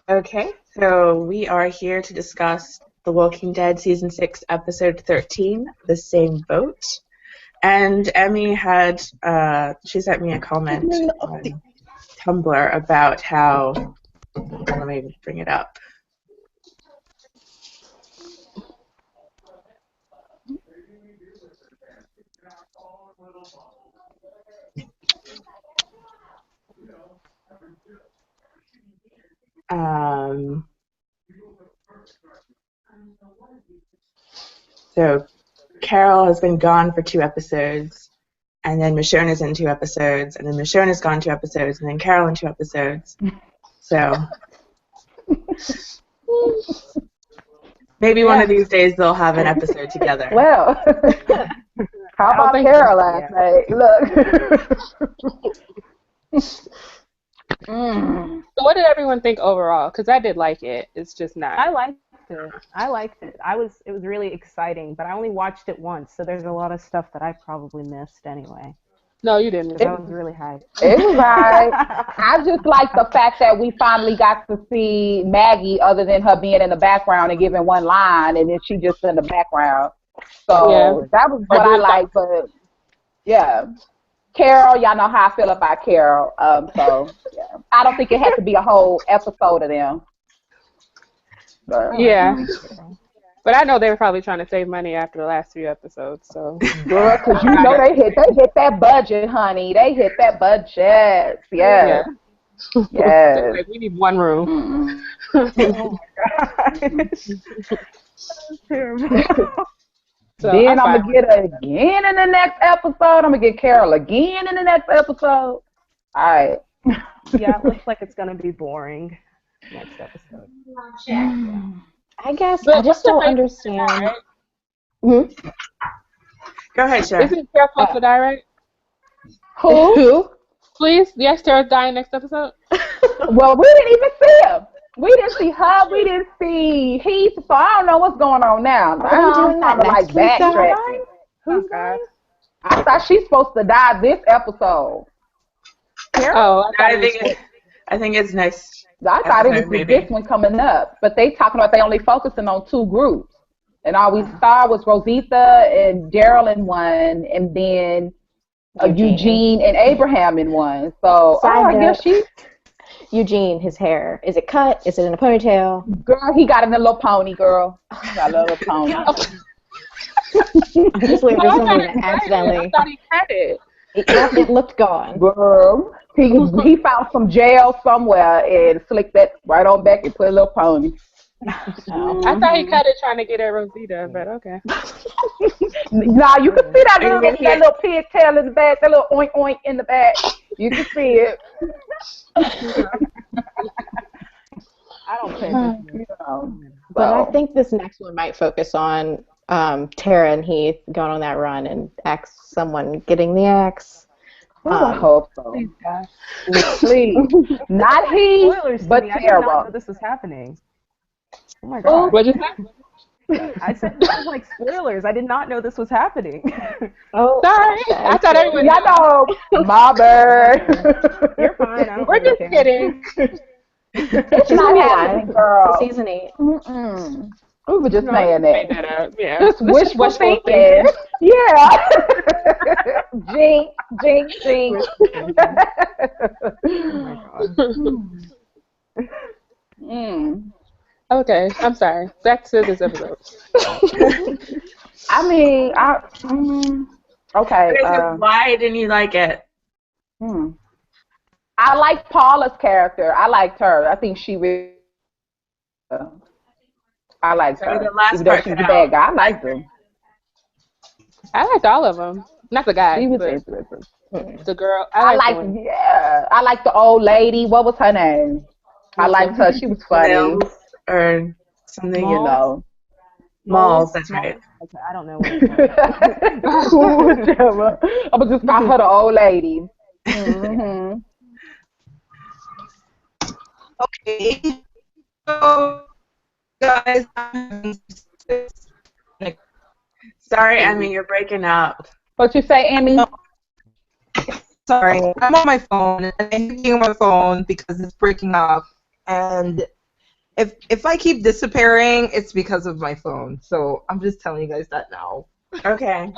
Okay, so we are here to discuss The Walking Dead Season 6, Episode 13, The Same Boat. And Emmy had, she sent me a comment on Tumblr about how, let me bring it up. So Carol has been gone for 2 episodes, and then Michonne is in 2 episodes, and then Michonne is gone 2 episodes, and then Carol in 2 episodes. So maybe one of these days they'll have an episode together. Well, how about Carol last night? Look. So what did everyone think overall? Because I did like it. It's just not. I liked it. It was really exciting, but I only watched it once, so there's a lot of stuff that I probably missed anyway. No, you didn't. I was really hyped. It was right. I just like the fact that we finally got to see Maggie, other than her being in the background and giving one line, and then she just in the background. So that was what I liked. But yeah, Carol, y'all know how I feel about Carol. So yeah, I don't think it has to be a whole episode of them. But, yeah. But I know they were probably trying to save money after the last 3 episodes, so. Girl, because you know they hit that budget, honey. They hit that budget. Yeah. Yeah. Like, we need 1 room. Oh my God. Terrible. So then I'm gonna get her again in the next episode. I'm gonna get Carol again in the next episode. All right. Yeah, it looks like it's gonna be boring next episode. I guess I just don't understand. Go ahead, Sharon. Isn't Carol supposed to die, right? Who? Please? Yes, Tara's dying next episode? Well, we didn't even see him. We didn't see her. We didn't see Heath. So I don't know what's going on now. I'm kind of like backtracking. Who's that? I thought she's supposed to die this episode. Oh, I think it's next. I thought it was this one coming up, but they talking about they only focusing on 2 groups, and all we saw was Rosita and Daryl in one, and then Eugene and Abraham in one. So I guess Eugene, his hair, is it cut? Is it in a ponytail? Girl, he got in a little pony, girl. He got a little pony. I just waited for something to accidentally. I thought he had it. It looked gone. Girl, he found some gel somewhere and slicked that right on back and put a little pony. I thought he cut it trying to get at Rosita, but okay. Nah, you can see that little pigtail in the back, that little oink oink in the back. You can see it. I don't think But I think this next one might focus on Tara and Heath going on that run and someone getting the axe. I hope so. Please. Not Heath, but Tara. I did not know this was happening. Oh my God. What'd you say? I said this was like spoilers. I did not know this was happening. Oh, sorry. I thought everyone knew. Know. My bird. You're fine. We're just kidding. It's not happening, girl. It's season 8. We were just saying that. Yeah. Just wishful thinking. Yeah. Jinx. Oh my God. Okay, I'm sorry. Back to this episode. I mean, okay. Why didn't you like it? I liked Paula's character. I liked her. I think she really. I liked her. The last even though she was a bad guy, I liked her. I liked all of them. Not the guy. She was interesting. The girl. I liked the old lady. What was her name? I liked her. She was funny. Or something, Malls? you know. Malls, that's right. Okay, I don't know. Whichever. I was just call her the old lady. Okay. So, guys, sorry, Emmy, you're breaking up. What you say, Emmy? Sorry, I'm on my phone, and I'm thinking on my phone because it's breaking up, and if I keep disappearing, it's because of my phone. So I'm just telling you guys that now. Okay.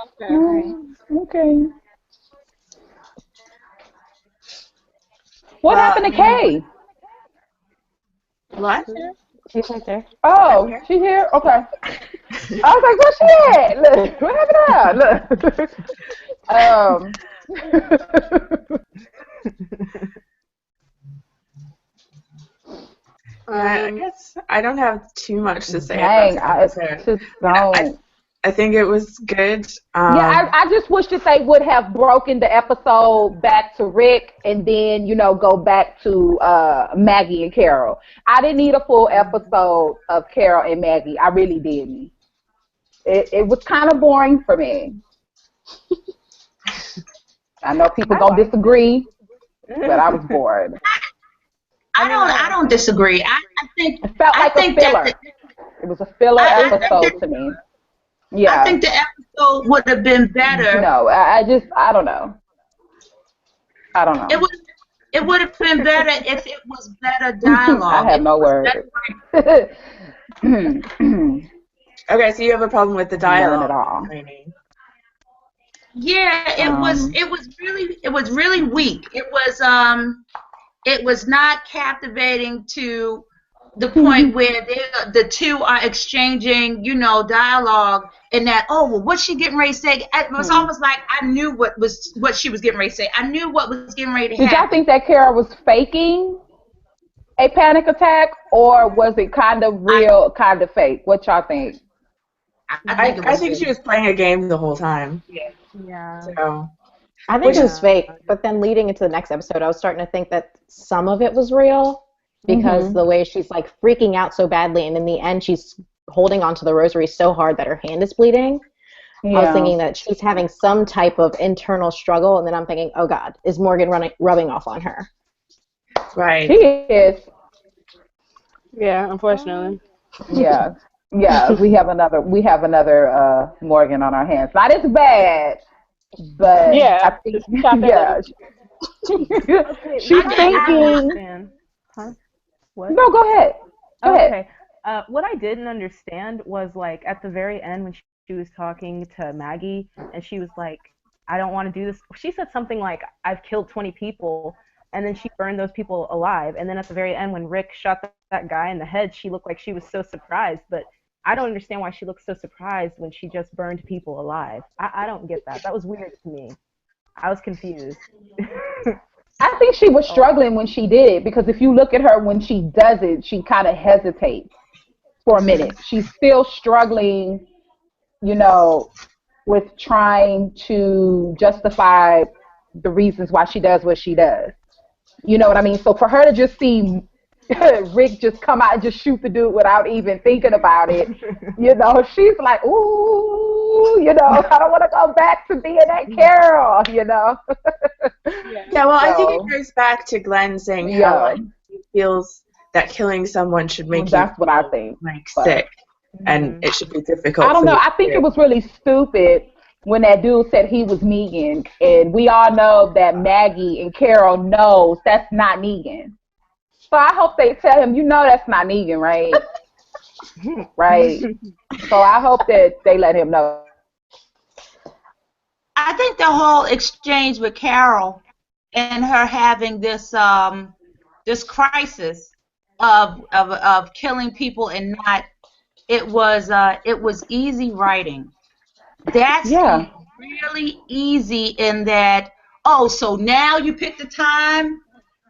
Okay. What happened to Kay? What? She's right there. Oh, she here? Okay. I was like, where's she at? Look, what happened to her? I guess I don't have too much to say Dang, about I this episode. just don't. I think it was good. Yeah, I just wish that they would have broken the episode back to Rick and then, go back to Maggie and Carol. I didn't need a full episode of Carol and Maggie. I really didn't. It was kind of boring for me. I know people gonna disagree, but I was bored. I don't disagree. I think It felt like a filler. It was a filler episode to me. Yeah. I think the episode would have been better. No, I don't know. I don't know. It would have been better if it was better dialogue. I have no words. Okay, so you have a problem with the dialogue. None at all. Yeah, it was really weak. It was not captivating to the point where the two are exchanging, dialogue, and that, what's she getting ready to say? It was almost like I knew what she was getting ready to say. I knew what was getting ready to happen. Did y'all think that Carol was faking a panic attack, or was it kind of real, kind of fake? What y'all think? I think she was playing a game the whole time. Yeah. So I think it was fake, but then leading into the next episode, I was starting to think that some of it was real because the way she's like freaking out so badly, and in the end she's holding onto the rosary so hard that her hand is bleeding. Yeah. I was thinking that she's having some type of internal struggle, and then I'm thinking, oh God, is Morgan rubbing off on her? Right. She is. Yeah, unfortunately. Yeah. Yeah, we have another Morgan on our hands. Not as bad, but yeah, I think she's thinking. Huh? What? No, go ahead. Go ahead. What I didn't understand was like at the very end when she was talking to Maggie and she was like, I don't want to do this. She said something like, I've killed 20 people, and then she burned those people alive. And then at the very end when Rick shot that guy in the head, she looked like she was so surprised. But I don't understand why she looked so surprised when she just burned people alive. I don't get that. That was weird to me. I was confused. I think she was struggling when she did it, because if you look at her when she does it, she kind of hesitates for a minute. She's still struggling, with trying to justify the reasons why she does what she does. You know what I mean? So for her to just see Rick just come out and just shoot the dude without even thinking about it, she's like, ooh, I don't want to go back to being that Carol, Yeah, well, I think it goes back to Glenn saying how he feels that killing someone should make that's what I think. Sick, and it should be difficult. I don't know. I think it was really stupid when that dude said he was Negan, and we all know that Maggie and Carol knows that's not Negan. So I hope they tell him, that's not Negan, right? Right. So I hope that they let him know. I think the whole exchange with Carol and her having this this crisis of killing people and not, it was easy writing. That's really easy in that, so now you pick the time.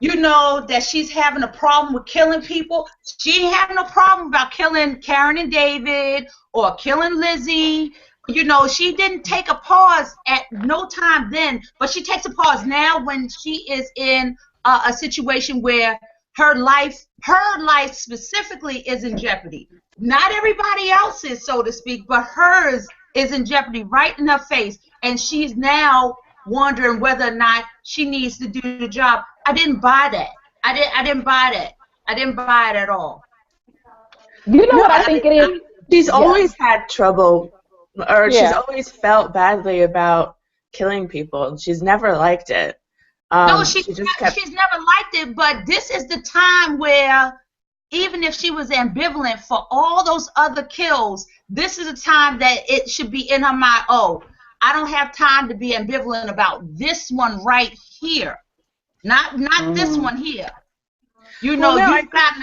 That she's having a problem with killing people. She ain't having no problem about killing Karen and David or killing Lizzie. She didn't take a pause at no time then, but she takes a pause now when she is in a situation where her life specifically is in jeopardy. Not everybody else's, so to speak, but hers is in jeopardy right in her face, and she's now wondering whether or not she needs to do the job. I didn't buy that. I didn't buy that. I didn't buy it at all. You know what I think it is? She's always had trouble, or she's always felt badly about killing people. She's never liked it. No, she's never liked it, but this is the time where even if she was ambivalent for all those other kills, this is a time that it should be in her mind, oh, I don't have time to be ambivalent about this one right here. Not this one here. You know, well, no, you've got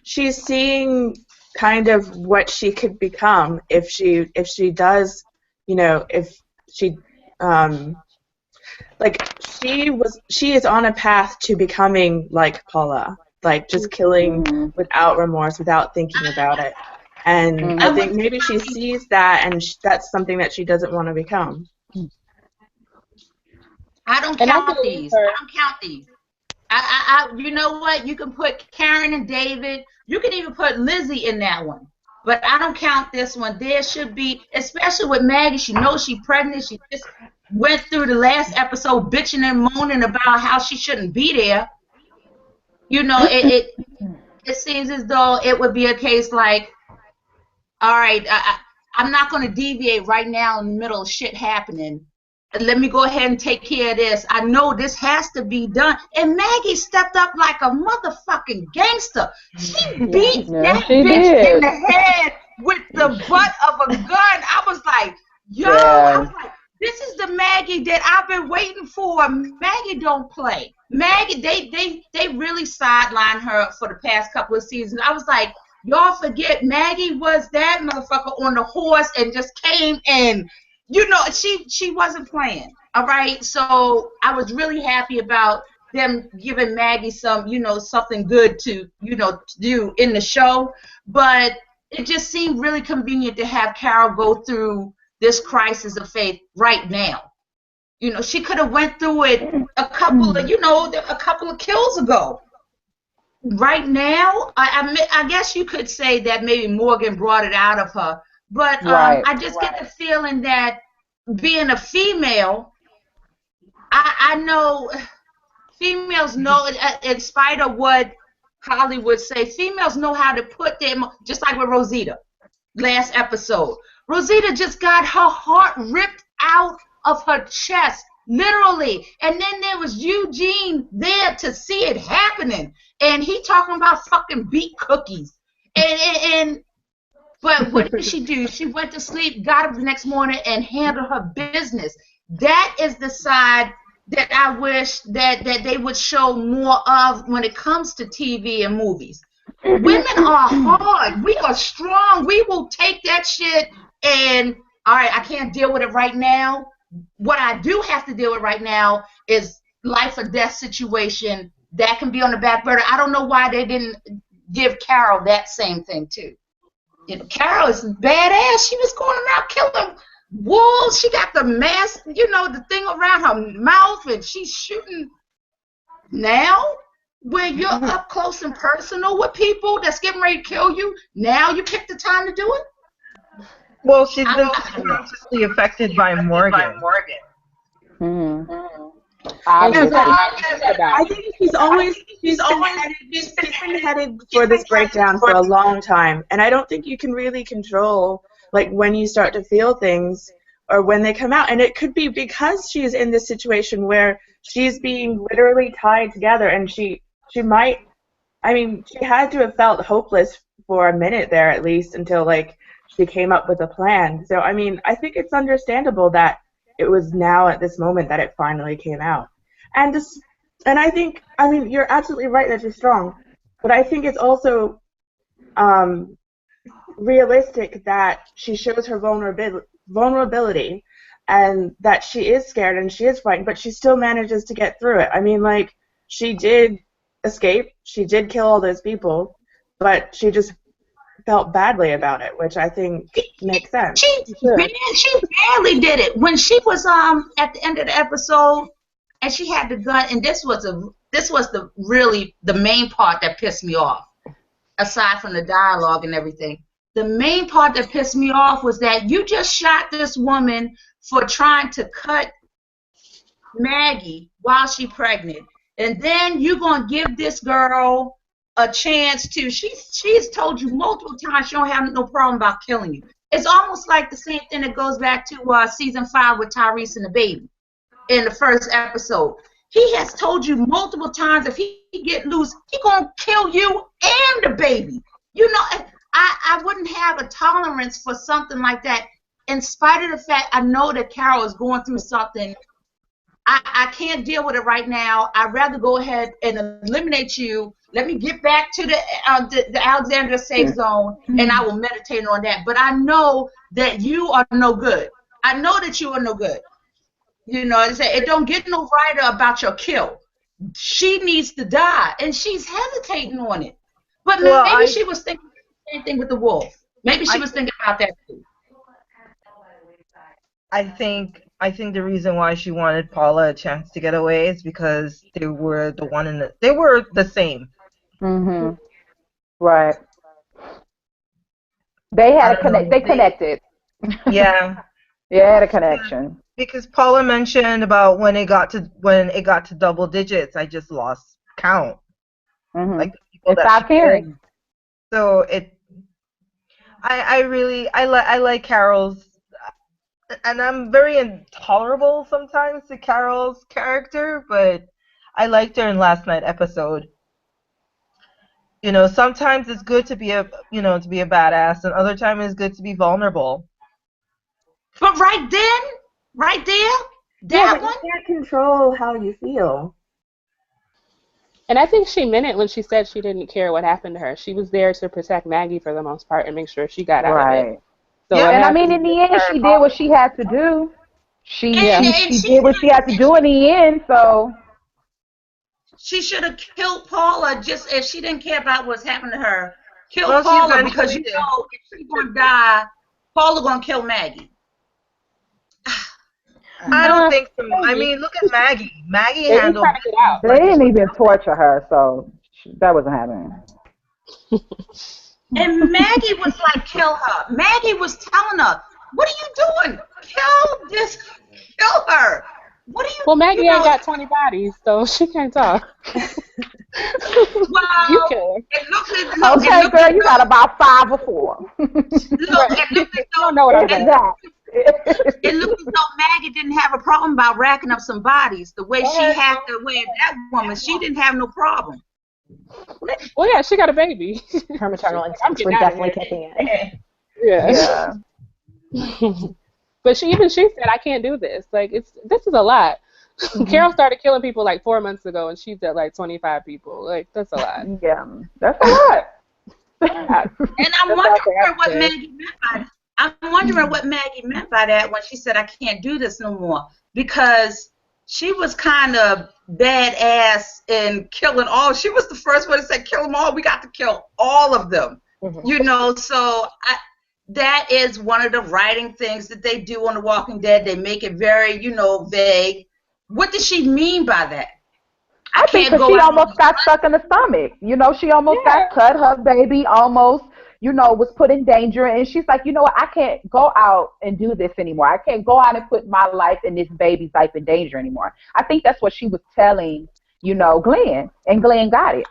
she's seeing kind of what she could become if she does, you know, if she like she is on a path to becoming like Paula, like just killing without remorse, without thinking about it. And I think maybe she sees that, and that's something that she doesn't want to become. I don't count these. I don't count these. You know what? You can put Karen and David. You can even put Lizzie in that one. But I don't count this one. There should be, especially with Maggie. She knows she's pregnant. She just went through the last episode bitching and moaning about how she shouldn't be there. You know, it seems as though it would be a case like, all right, I'm not going to deviate right now in the middle of shit happening. Let me go ahead and take care of this. I know this has to be done. And Maggie stepped up like a motherfucking gangster. She beat that bitch in the head with the butt of a gun. I was like, yo, I was like, this is the Maggie that I've been waiting for. Maggie don't play. Maggie, they really sidelined her for the past couple of seasons. I was like, y'all forget Maggie was that motherfucker on the horse and just came and, you know, she wasn't playing. All right, so I was really happy about them giving Maggie some, you know, something good to, you know, to do in the show. But it just seemed really convenient to have Carol go through this crisis of faith right now. You know, she could have went through it a couple of, you know, a couple of kills ago. Right now, I guess you could say that maybe Morgan brought it out of her. But I just get the feeling that being a female, I know females know, in spite of what Hollywood say, females know how to put them, just like with Rosita, last episode. Rosita just got her heart ripped out of her chest, literally. And then there was Eugene there to see it happening. And he talking about fucking beet cookies. But what did she do? She went to sleep, got up the next morning, and handled her business. That is the side that I wish that they would show more of when it comes to TV and movies. Women are hard. We are strong. We will take that shit and, all right, I can't deal with it right now. What I do have to deal with right now is life or death situation. That can be on the back burner. I don't know why they didn't give Carol that same thing, too. You know, Carol is badass. She was going around killing wolves. She got the mask, you know, the thing around her mouth, and she's shooting. Now, when you're up close and personal with people that's getting ready to kill you, now you pick the time to do it? Well, she's been consciously affected by Morgan. I think she's been headed for this breakdown for a long time, and I don't think you can really control like when you start to feel things or when they come out. And it could be because she's in this situation where she's being literally tied together, and she might, I mean, she had to have felt hopeless for a minute there at least until like she came up with a plan. So I mean, I think it's understandable that it was now at this moment that it finally came out. And I think, I mean, you're absolutely right that she's strong, but I think it's also realistic that she shows her vulnerability and that she is scared and she is frightened, but she still manages to get through it. I mean, like, she did escape, she did kill all those people, but she just felt badly about it, which I think makes sense. She barely did it. When she was at the end of the episode and she had the gun, and this was the main part that pissed me off, aside from the dialogue and everything. The main part that pissed me off was that you just shot this woman for trying to cut Maggie while she's pregnant, and then you're gonna give this girl a chance to. She's told you multiple times she don't have no problem about killing you. It's almost like the same thing that goes back to season 5 with Tyrese and the baby in the first episode. He has told you multiple times if he get loose, he gonna kill you and the baby. You know, I wouldn't have a tolerance for something like that. In spite of the fact I know that Carol is going through something, I can't deal with it right now. I'd rather go ahead and eliminate you. Let me get back to the Alexandria safe zone, and I will meditate on that. But I know that you are no good. I know that you are no good. You know, it don't get no writer about your kill. She needs to die, and she's hesitating on it. But maybe she was thinking the same thing with the wolf. Maybe she was thinking about that too. I think the reason why she wanted Paula a chance to get away is because they were the same. Mhm. Right. They had a connect. They connected. Yeah. They had a connection. Because Paula mentioned about when it got to double digits, I just lost count. Mhm. Like the people It's that not caring. So I like Carol's. And I'm very intolerable sometimes to Carol's character, but I liked her in last night episode. You know, sometimes it's good to be a badass, and other times it's good to be vulnerable. But right there, that one. You can't control how you feel. And I think she meant it when she said she didn't care what happened to her. She was there to protect Maggie for the most part and make sure she got out of it. So Yeah, and I mean, in the end, she did what she had to do. She did what she had to do in the end. So she should have killed Paula just if she didn't care about what's happened to her. Kill Paula because you know if she's gonna die, Paula gonna kill Maggie. I don't think so. I mean, look at Maggie. Maggie handled it. They didn't even torture her, so that wasn't happening. And Maggie was like, kill her. Maggie was telling her, what are you doing? Kill her. What are you? Well, Maggie ain't got 20 bodies, so she can't talk. Well, you kill her. Okay, girl, you got about 5 or 4. don't know what I'm saying. It looked as though Maggie didn't have a problem about racking up some bodies. The way she had the way of that woman, she didn't have no problem. Well, yeah, she got a baby. Her maternal instincts were definitely kicking in. Yeah. But she said, I can't do this. Like, this is a lot. Carol started killing people like 4 months ago, and she's at like 25 people. Like, that's a lot. Yeah, that's a lot. And I'm wondering what Maggie meant by that. I'm wondering what Maggie meant by that when she said, I can't do this no more. Because she was kind of badass in killing all. She was the first one to say, kill them all. We got to kill all of them. You know, so that is one of the writing things that they do on The Walking Dead. They make it very, vague. What does she mean by that? I think because she almost got stuck in the stomach. You know, she almost got cut. Her baby almost, was put in danger. And she's like, you know what? I can't go out and do this anymore. I can't go out and put my life and this baby's life in danger anymore. I think that's what she was telling, Glenn. And Glenn got it.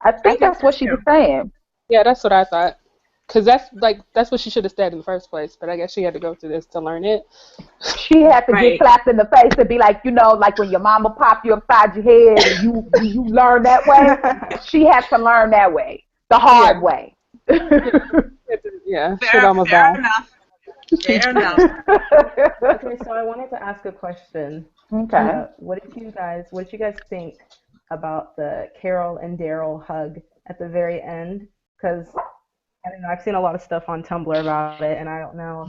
I think that's what she was saying. Yeah, that's what I thought. Because that's what she should have said in the first place. But I guess she had to go through this to learn it. She had to get slapped in the face and be like, like when your mama popped you upside your head and you learn that way. She had to learn that way, the hard way. Yeah, fair enough. Fair enough. Okay, so I wanted to ask a question. Okay. What did you guys think about the Carol and Daryl hug at the very end? Because I don't know, I've seen a lot of stuff on Tumblr about it, and I don't know.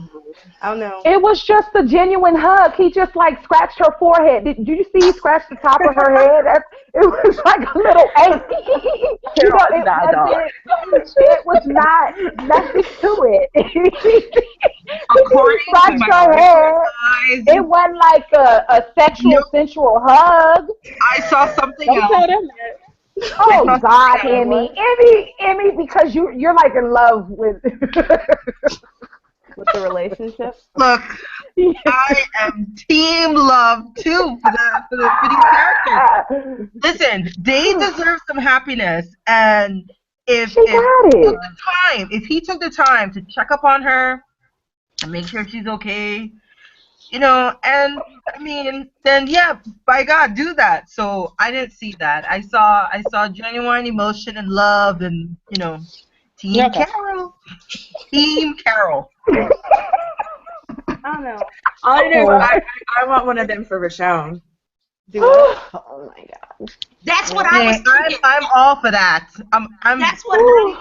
It was just a genuine hug. He just scratched her forehead. Did you see he scratched the top of her head? It was like a little ache. It was not nothing to it. He scratched her head. It wasn't like a sexual, sensual hug. I saw something else. Oh God, Emmy, because you're like in love with the relationship. Look, I am team love too for these characters. Listen, they deserve some happiness, and if he took the time to check up on her and make sure she's okay, you know, and I mean, then yeah, by God, do that. So I didn't see that. I saw genuine emotion and love, and you know, Team Okay. Carol, Team Carol. I don't know. All I know is I want one of them for Richonne. Do what? Oh my god. That's what I was thinking. I'm all for that. That's what I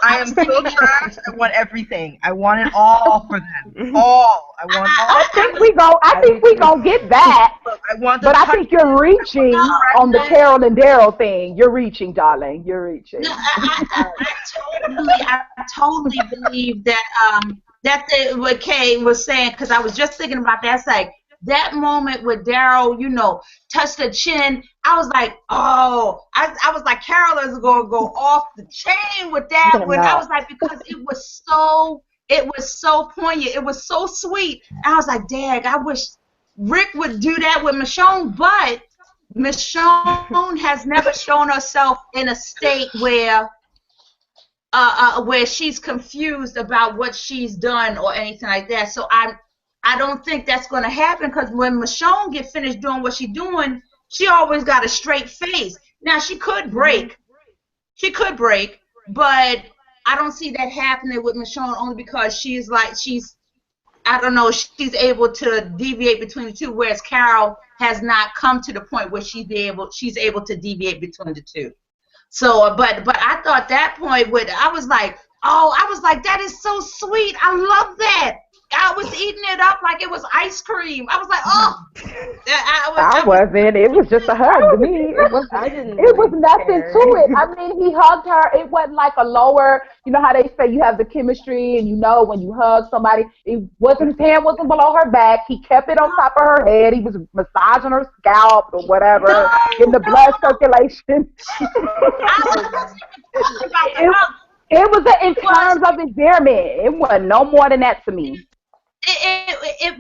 I am was so thinking. trash. I want everything. I want it all for them. All. I want all. I think we gonna get that. I want the But I think you're reaching on the Carol and Daryl thing. You're reaching, darling. You're reaching. No, I totally believe that what Kay was saying, because I was just thinking about that. It's like that moment with Daryl, you know, touched her chin. I was like, oh, I was like, Carol is gonna go off the chain with that one. I was like, because it was so poignant. It was so sweet. I was like, dang, I wish Rick would do that with Michonne, but Michonne has never shown herself in a state where she's confused about what she's done or anything like that. So I don't think that's going to happen, because when Michonne get finished doing what she's doing, she always got a straight face. Now she could break, but I don't see that happening with Michonne, only because she's I don't know, she's able to deviate between the two, whereas Carol has not come to the point where she's able to deviate between the two. So, but I thought that point I was like, that is so sweet. I love that. I was eating it up like it was ice cream. I was like, oh. I wasn't. It was just a hug to me. It was nothing to it. I mean, he hugged her. It wasn't like a lower, you know how they say you have the chemistry, and you know when you hug somebody, his hand wasn't below her back. He kept it on top of her head. He was massaging her scalp or whatever, getting the blood circulation. It was in terms of endearment. It wasn't no more than that to me. It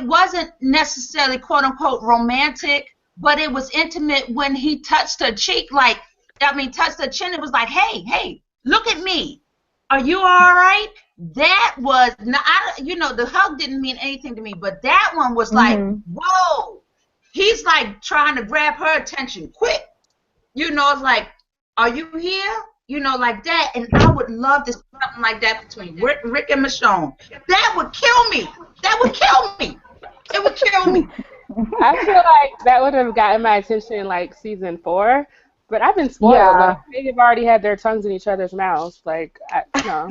wasn't necessarily quote unquote romantic, but it was intimate when he touched her cheek, touched her chin. It was like, hey, look at me. Are you all right? That was not, the hug didn't mean anything to me, but that one was like, whoa. He's like trying to grab her attention quick. It's like, are you here? Like that. And I would love to see something like that between Rick and Michonne. That would kill me. It would kill me. I feel like that would have gotten my attention in like season 4, but I've been spoiled. Yeah. Like, they've already had their tongues in each other's mouths. Like, no.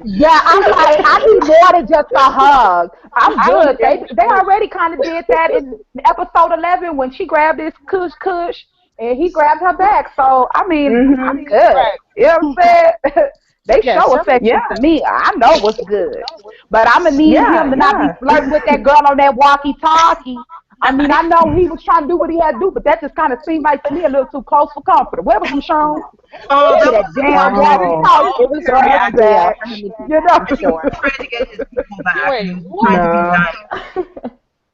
Yeah, I'm like, I need more than just a hug. I'm good. They already kind of did that in episode 11 when she grabbed his kush and he grabbed her back. So, I mean, I'm good. Right. You know what I'm saying? They show affection to me. I know what's good. But I'm going to need him to not be flirting with that girl on that walkie-talkie. I mean, I know he was trying to do what he had to do, but that just kind of seemed like to me a little too close for comfort. Where was Michonne? That damn walkie-talkie. It was her idea. You know, sure. trying to get his people back. Wait, He was trying to be nice.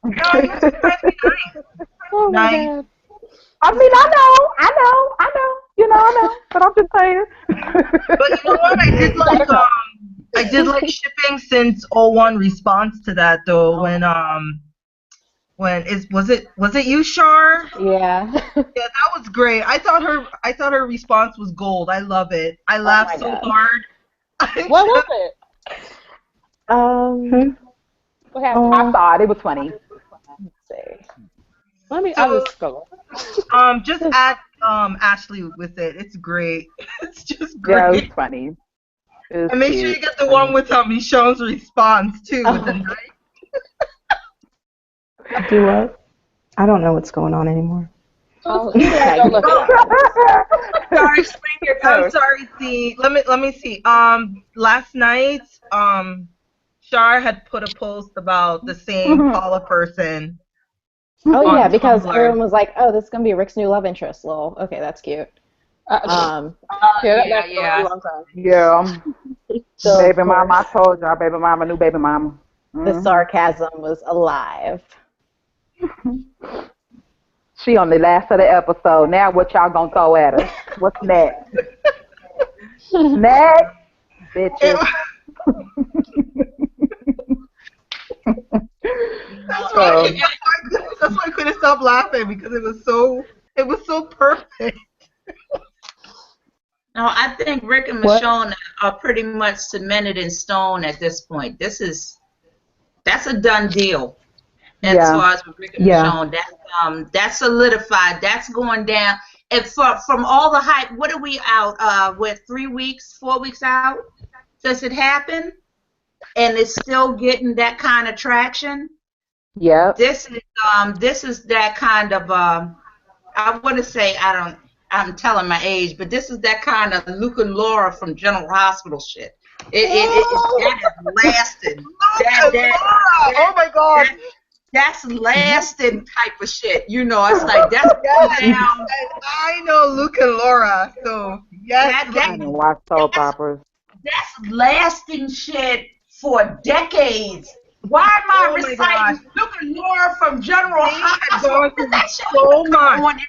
No, he was trying to be nice. Oh my Nice. God. I mean, I know. You know, I know. But I'm just saying. But you know what? I did like shipping since 01 response to that though. Was it you, Shar? Yeah. Yeah, that was great. I thought her response was gold. I love it. I laughed so hard. What was it? What happened? I saw it. It was funny. Let's see. I'll just go. Just add Ashley with it. It's great. It's just great. Yeah, it was funny. And make sure you get the one with Michonne's response too with the knife. Do what? I don't know what's going on anymore. Oh, yeah, look Sorry, explain your I'm post. sorry, see. Let me see. Last night, Shar had put a post about the same Paula person. Oh yeah, because Tumblr. everyone was like, "Oh, this is gonna be Rick's new love interest." Lol. Okay, that's cute. yeah, that lasted a long time. Yeah. So, Baby of mama, I course, told y'all, baby mama, new baby mama. the sarcasm was alive. She on the last of the episode. Now what y'all gonna throw at us? What's next? Next, bitches. That's why I couldn't stop laughing because it was so perfect. No, I think Rick and Michonne are pretty much cemented in stone at this point. That's a done deal. As far as with Rick and Michonne, that's solidified. That's going down. And from all the hype, what are we out? With 3 weeks, 4 weeks out? Does it happen? And it's still getting that kind of traction. Yeah. This is that kind of I want to say I'm telling my age, but this is that kind of Luke and Laura from General Hospital shit. That is lasting. Oh my God. That's lasting type of shit. You know, it's like that's down. I know Luke and Laura, so yes. I didn't watch soap operas. That's lasting shit for decades. Why am I reciting Luke and Laura from General Hospital? So much.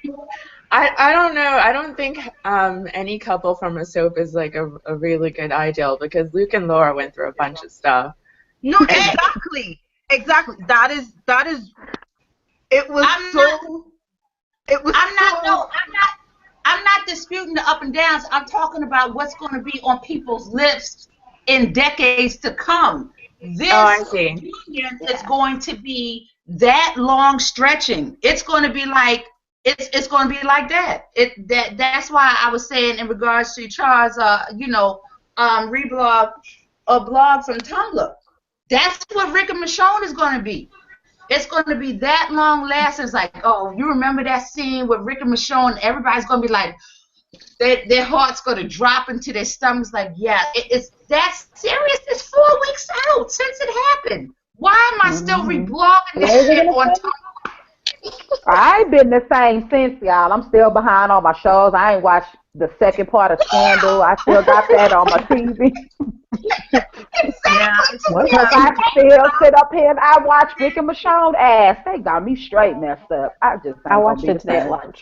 I don't know. I don't think any couple from a soap is like a really good ideal because Luke and Laura went through a bunch of stuff. No, exactly. Exactly. That is. It was I'm not disputing the up and downs. I'm talking about what's going to be on people's lips in decades to come. This union is going to be that long stretching. It's going to be like it's going to be like that. That's why I was saying in regards to Charles, reblog a blog from Tumblr. That's what Rick and Michonne is going to be. It's going to be that long lasting. It's like, oh, you remember that scene with Rick and Michonne? Everybody's going to be like, their heart's going to drop into their stomachs. Like, yeah, it's that serious. It's 4 weeks out since it happened. Why am I still reblogging this shit on Tumblr? I ain't been the same since, y'all. I'm still behind on my shows. I ain't watched the second part of Scandal. I still got that on my TV. Because I still sit up here and I watch Rick and Michonne ass. They got me straight messed up. I watched it today at lunch.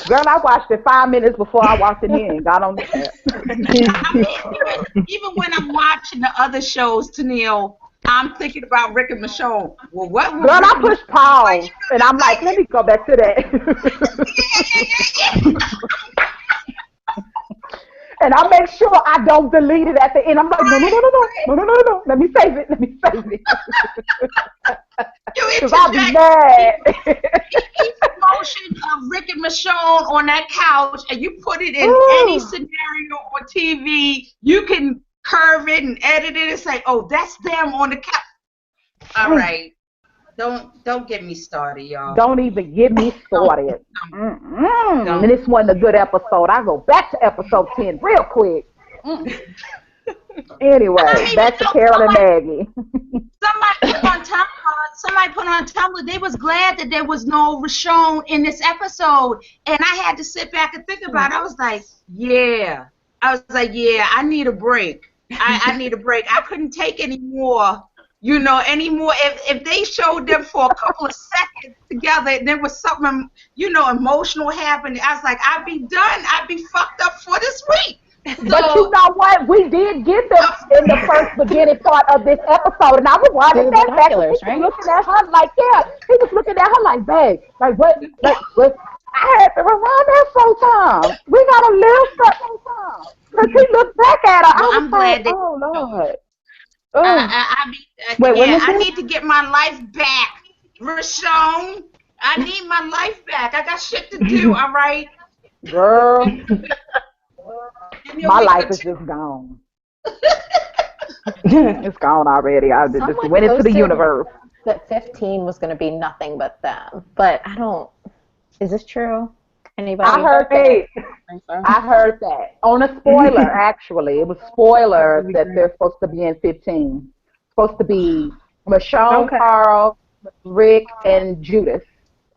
Girl, I watched it 5 minutes before I walked in here and got on the even when I'm watching the other shows, Tennille, I'm thinking about Rick and Michonne. Well, what? Girl, I push pause and I'm like, let me go back to that. And I make sure I don't delete it at the end. I'm like, no. Let me save it. Because I'll be mad. Keep the motion of Rick and Michonne on that couch, and you put it in any scenario on TV. You can curve it and edit it and say, oh, that's them on the couch. All right. Don't get me started, y'all. Don't even get me started. And this wasn't a good episode. I go back to episode 10 real quick. Anyway, back to Carol and Maggie. Somebody put on Tumblr, they was glad that there was no Richonne in this episode. And I had to sit back and think about it. I was like, yeah, I need a break. I need a break. I couldn't take any more. Anymore. If they showed them for a couple of seconds together and there was something, emotional happening, I was like, I'd be done. I'd be fucked up for this week. But you know what? We did get them in the first beginning part of this episode, and I was watching that back. He was looking at her like, he was looking at her like, babe, like what? I had to remind her sometime. We gotta live sometime. Because he looked back at her. I was like, oh Lord. I need to get my life back, Richonne. I need my life back. I got shit to do. All right, girl. My life is just gone. It's gone already. I just went into the universe. That 15 was going to be nothing but them, but I don't. Is this true? Anybody? I heard that. I heard that on a spoiler. Actually, it was spoiler that they're supposed to be in 15. Supposed to be Michonne, Carl, Rick, and Judith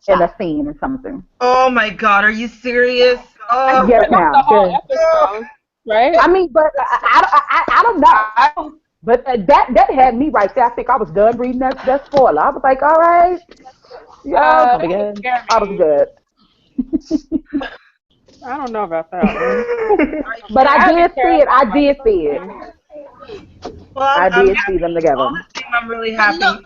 in a scene or something. Oh my God! Are you serious? Oh, yes, ma'am. The whole episode, right? I mean, but I don't know. But that had me right there. I think I was done reading that spoiler. I was like, all right, yeah, I was good. I don't know about that one. But I did see it. Well, I did see them together. Honestly, my I'm really But happy. look,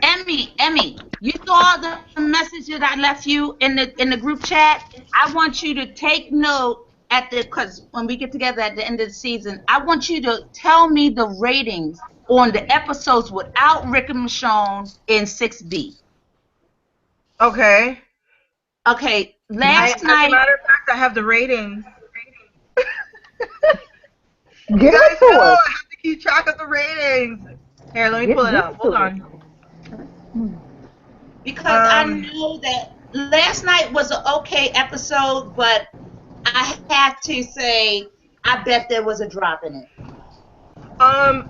Emmy, you saw the message that I left you in the group chat. I want you to take note because when we get together at the end of the season, I want you to tell me the ratings on the episodes without Rick and Michonne in 6B. Okay. Okay, As last a night. matter of fact, I have the ratings. You Give guys it to know us. I have to keep track of the ratings. Here, let me pull it up. Hold on. Because I know that last night was an okay episode, but I have to say, I bet there was a drop in it.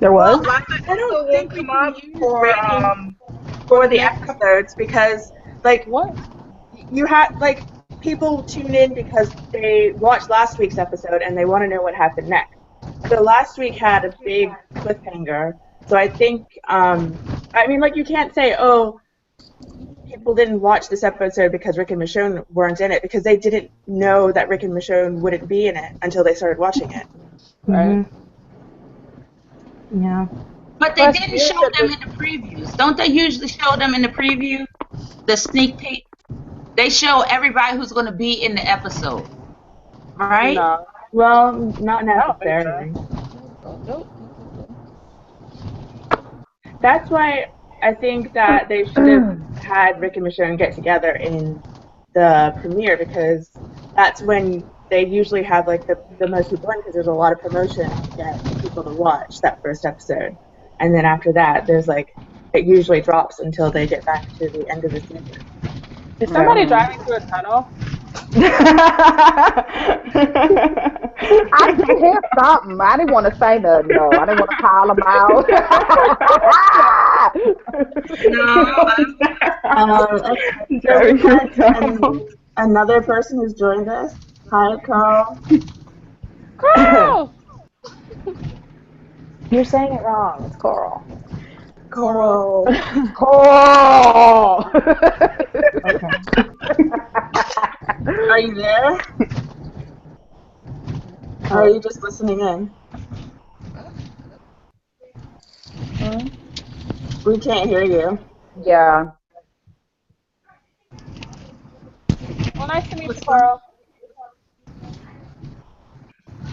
There was? Well, last I don't episode think won't we come can up use for ratings for for the the next couple. episodes because, like, What? you have like people tune in because they watched last week's episode and they want to know what happened next. So last week had a big cliffhanger. So I think, I mean, like, you can't say, oh, people didn't watch this episode because Rick and Michonne weren't in it, because they didn't know that Rick and Michonne wouldn't be in it until they started watching it. Right. Yeah. But they didn't show them in the previews. Don't they usually show them in the preview? The sneak peek? They show everybody who's going to be in the episode. Right? No. Well, not I don't think necessarily. Nope. That's why I think that they should have had Rick and Michonne get together in the premiere, because that's when they usually have like the most people in, because there's a lot of promotion to get people to watch that first episode. And then after that, there's like, it usually drops until they get back to the end of the season. Is somebody driving through a tunnel? I did hear something. I didn't want to say nothing, though. I didn't want to call them out. So we've got another person who's joined us. Hi, Carl. Girl! You're saying it wrong. It's Coral. Coral. Coral. Okay. Are you there? Or are you just listening in? We can't hear you. Yeah. Well, nice to meet you, Carl.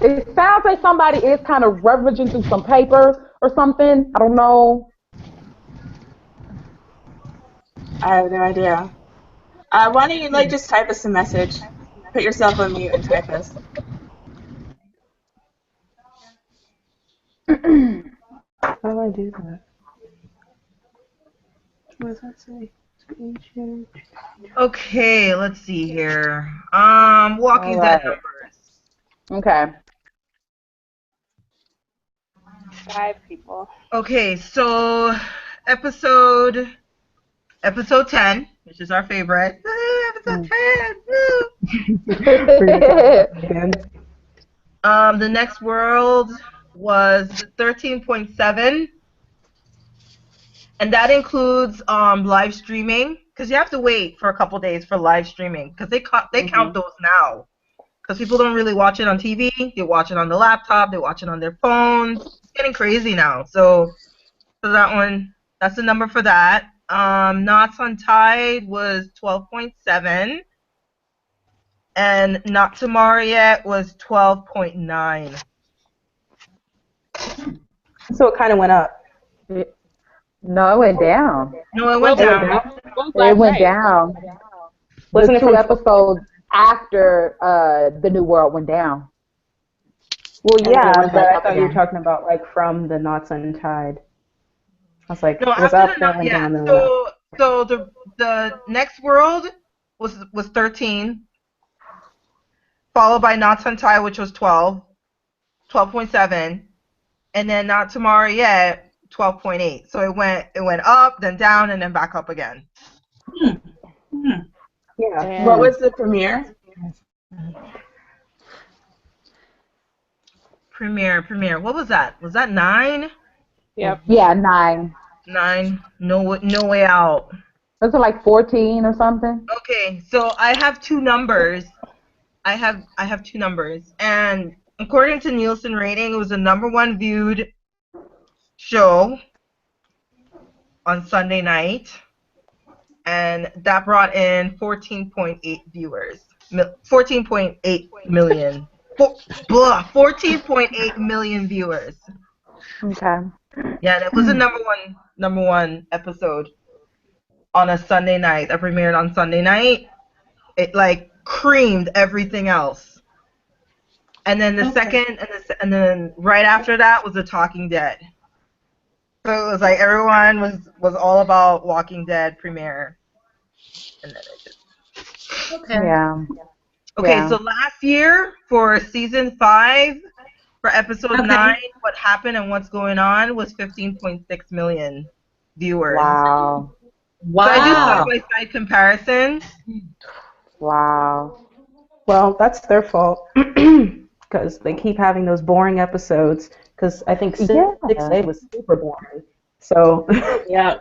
It sounds like somebody is kind of rummaging through some paper or something. I don't know. I have no idea. Why don't you just type us a message? Put yourself on mute and type us. How do I do that? What does that say? Screen share. Okay, let's see here. Walking Dead numbers. Okay. 5 people. Okay, so episode 10, which is our favorite. Episode 10. Woo! The next world was 13.7, and that includes live streaming, because you have to wait for a couple days for live streaming, because they count those now, because people don't really watch it on TV. They watch it on the laptop. They watch it on their phones. It's getting crazy now. So that one, that's the number for that. Knots Untied was 12.7, and Not Tomorrow Yet was 12.9. So it kind of went up. No, it went down. No, it went down. It went down. Wasn't it The from 2 episodes after the New World went down. Well, yeah, went but back I up thought you were again. talking about like from the Knots Untied. I was like, No, it was after up, then went down, then went up. So the next world was 13, followed by Not Untied, which was 12.7, and then Not Tomorrow Yet, 12.8. So it went up, then down, and then back up again. Yeah. What was the premiere? Premiere. What was that? Was that 9? Yep. Yeah, 9. 9. No Way Out. Was it like 14 or something? Okay, so I have 2 numbers. I have 2 numbers, and according to Nielsen rating, it was the #1 viewed show. on Sunday night, and that brought in 14.8 viewers. 14.8 million. 14.8 million viewers. Okay. Yeah, and it was a number one episode on a Sunday night. That premiered on Sunday night. It like creamed everything else. And then the second, and then right after that was The Talking Dead. So it was like everyone was all about Walking Dead premiere. And then it just... Okay. Yeah. Okay, Yeah. so last year for season 5, for episode 9, what happened and what's going on was 15.6 million viewers. Wow. So I do side-by-side comparisons. Wow. Well, that's their fault because they keep having those boring episodes. Because I think 6A was super boring. So Yeah.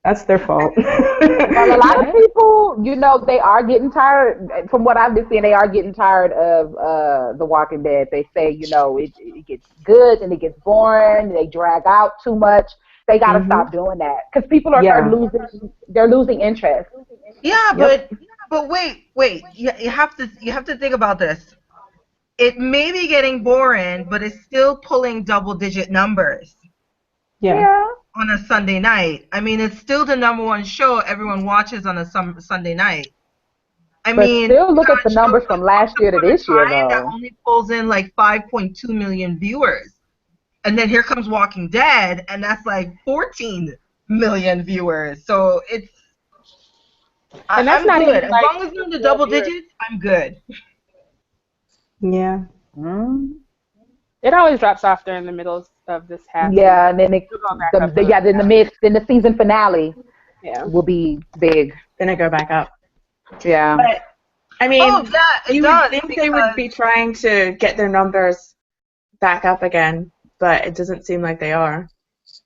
that's their fault. Well, a lot of people, you know, they are getting tired. From what I've been seeing, they are getting tired of The Walking Dead. They say, you know, it gets good and it gets boring. They drag out too much. They got to stop doing that because people are losing interest. Yeah, but wait. You have to think about this. It may be getting boring, but it's still pulling double-digit numbers. Yeah. On a Sunday night. I mean, it's still the number one show everyone watches on a Sunday night. I mean, still look at the numbers from last year to this year, though. That only pulls in like 5.2 million viewers. And then here comes Walking Dead, and that's like 14 million viewers. So it's... And that's I'm not good. even As like long as we're in the double digits, I'm good. Yeah. It always drops off during the middle of this half. Yeah, and then then the season finale will be big. Then it go back up. Yeah. But I mean, you would think because they would be trying to get their numbers back up again, but it doesn't seem like they are.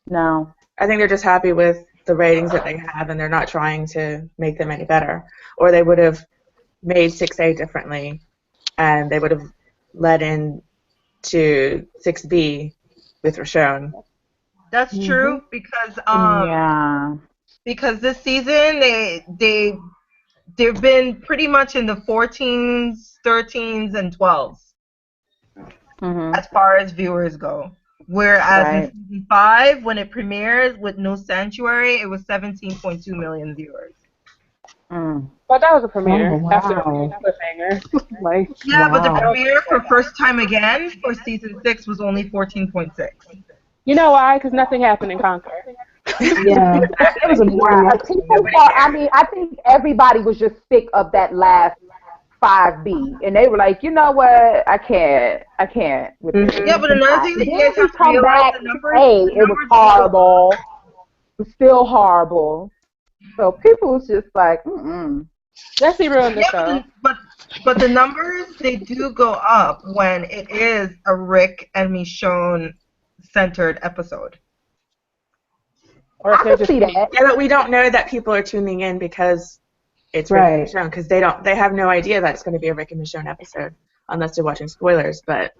No. I think they're just happy with the ratings that they have, and they're not trying to make them any better. Or they would have made 6A differently, and they would have led in to 6B with Richonne. That's true because because this season they've been pretty much in the 14s, 13s, and 12s as far as viewers go. Whereas in season 5, when it premieres with No Sanctuary, it was 17.2 million viewers. But that was a premiere after a cliffhanger. But the premiere for First Time Again for season 6 was only 14.6. You know why? Because nothing happened in Conquer. Yeah. It was a boring episode. I think everybody was just sick of that last 5B, and they were like, you know what? I can't. With this. Yeah, but another thing that you guys have to come realize, back. the numbers, Hey, it was horrible. It was still horrible. So people was just like, Jesse ruined the show. But the numbers, they do go up when it is a Rick and Michonne centered episode. Or if I they're can see that. Yeah, but we don't know that people are tuning in because it's Rick and Michonne, because they have no idea that it's going to be a Rick and Michonne episode unless they're watching spoilers. But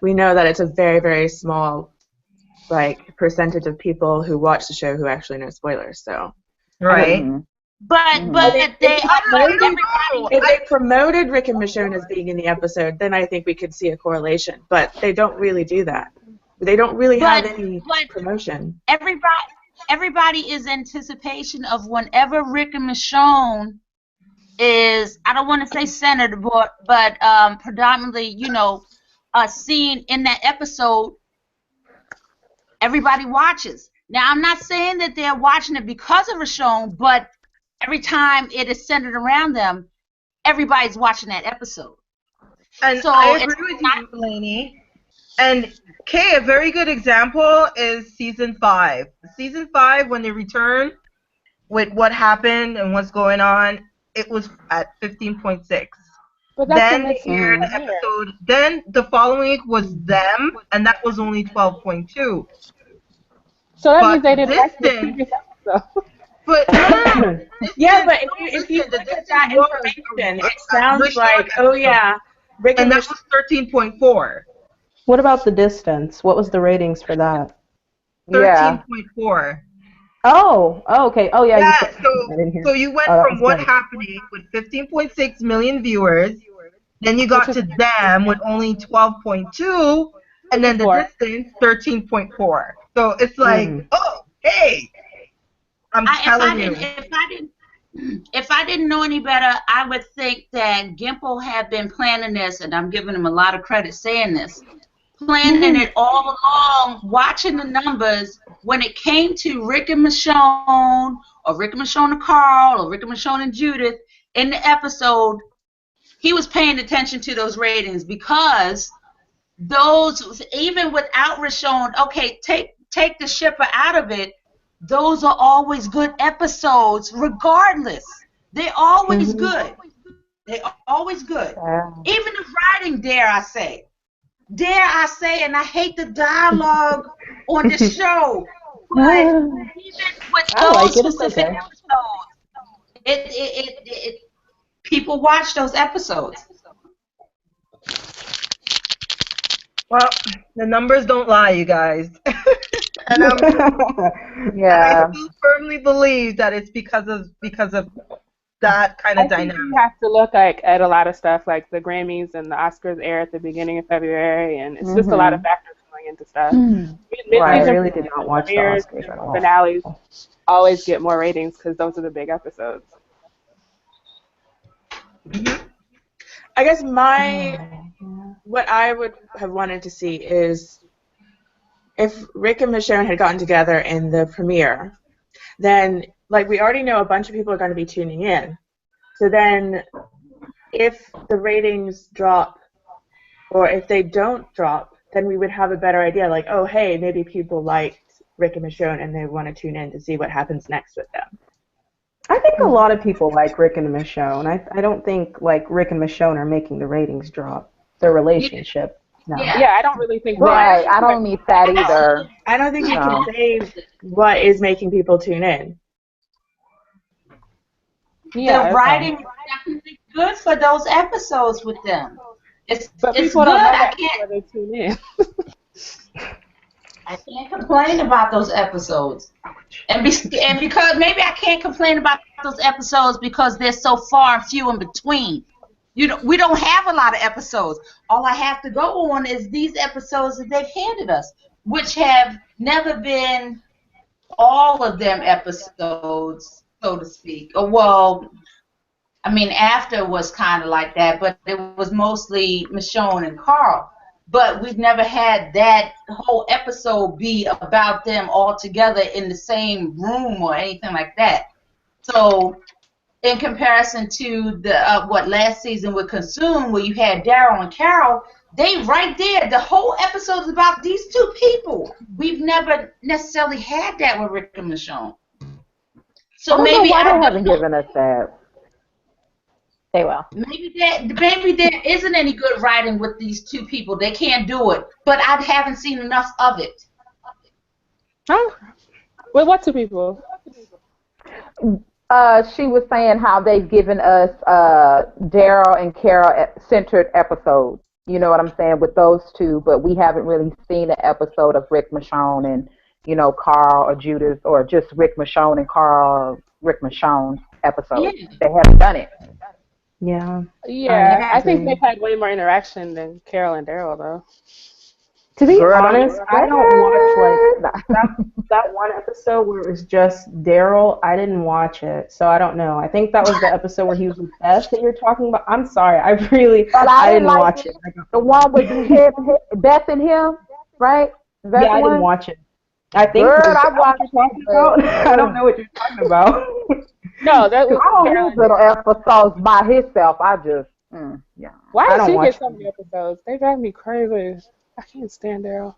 we know that it's a very, very small percentage of people who watch the show who actually know spoilers. So right. But if they promoted Rick and Michonne as being in the episode, then I think we could see a correlation. But they don't really do that. They don't really have any promotion. Everybody is anticipation of whenever Rick and Michonne is, I don't want to say centered, but predominantly, seen in that episode, everybody watches. Now, I'm not saying that they're watching it because of Richonne, but every time it is centered around them, everybody's watching that episode. And so I agree with you, Lainey. And Kay, a very good example is season 5. Season 5, when they return with what happened and what's going on, it was at 15.6. Then the episode. Then the following week was them, and that was only 12.2. So that means they didn't watch the previous episode. But if you look at that information, it sounds like, Rick and that was 13.4. What about The Distance? What was the ratings for that? 13.4. Oh, okay. Oh, yeah, you Yeah, said. I didn't hear. so you went Oh, that from was What great. Happening with 15.6 million viewers, then you Which got is to Damn with only 12.2, and then The 4. Distance 13.4. So it's like, Mm. oh, hey, I'm telling you. If I didn't know any better, I would think that Gimple had been planning this, and I'm giving him a lot of credit saying this, planning it all along, watching the numbers. When it came to Rick and Michonne, or Rick and Michonne and Carl, or Rick and Michonne and Judith in the episode, he was paying attention to those ratings because those, even without Richonne, okay, take the shipper out of it, those are always good episodes regardless. They're always good. They're always good. Even the writing, dare I say, and I hate the dialogue on the show, but even with I like those it. It's specific okay. episodes, people watch those episodes. Well, the numbers don't lie, you guys. and I still firmly believe that it's because of that kind of I think dynamic. you have to look at a lot of stuff, like the Grammys and the Oscars air at the beginning of February, and it's just a lot of factors going into stuff. I Mid-season really did not watch the premieres Oscars at and all. finales always get more ratings because those are the big episodes. I guess what I would have wanted to see is if Rick and Michonne had gotten together in the premiere, then like we already know a bunch of people are going to be tuning in. So then if the ratings drop or if they don't drop, then we would have a better idea like, oh, hey, maybe people liked Rick and Michonne and they want to tune in to see what happens next with them. I think a lot of people like Rick and Michonne. I don't think like Rick and Michonne are making the ratings drop. Their relationship. No. Yeah, I don't really think Right, I don't need that either. I don't think you No. can say what is making people tune in. The writing is definitely good for those episodes with them. It's people good. don't know I that can't. before they tune in. I can't complain about those episodes, and because maybe I can't complain about those episodes because they're so far and few in between. You know, we don't have a lot of episodes. All I have to go on is these episodes that they've handed us, which have never been all of them episodes, so to speak. Well, I mean, after was kind of like that, but it was mostly Michonne and Carl. But we've never had that whole episode be about them all together in the same room or anything like that. So, in comparison to the what last season would consume, where you had Daryl and Carol, they right there. The whole episode is about these two people. We've never necessarily had that with Rick and Michonne. So I don't maybe know why I they don't haven't know. given us that. They will. Maybe there isn't any good writing with these two people. They can't do it. But I haven't seen enough of it. Huh? With what two people? She was saying how they've given us Daryl and Carol centered episodes. You know what I'm saying, with those two, but we haven't really seen an episode of Rick Michonne and Carl or Judith, or just Rick Michonne and Carl, Rick Michonne episodes. Yeah. They haven't done it. Yeah. Yeah, I think agree. they've had way more interaction than Carol and Daryl, though. To be Girl, honest, I don't watch like Nah. that one episode where it was just Daryl. I didn't watch it, so I don't know. I think that was the episode where he was with Beth that you're talking about. I'm sorry, I didn't like watch it. the one with Beth and him, right? Is that Yeah, the I one? didn't watch it. I think Girl, is that I what watched you're talking it, about. but- I don't know what you're talking about. No, that was All Carol his and little Daryl. episodes by himself, I just, yeah. Why I does don't he watch get so many episodes? They drive me crazy. I can't stand Daryl.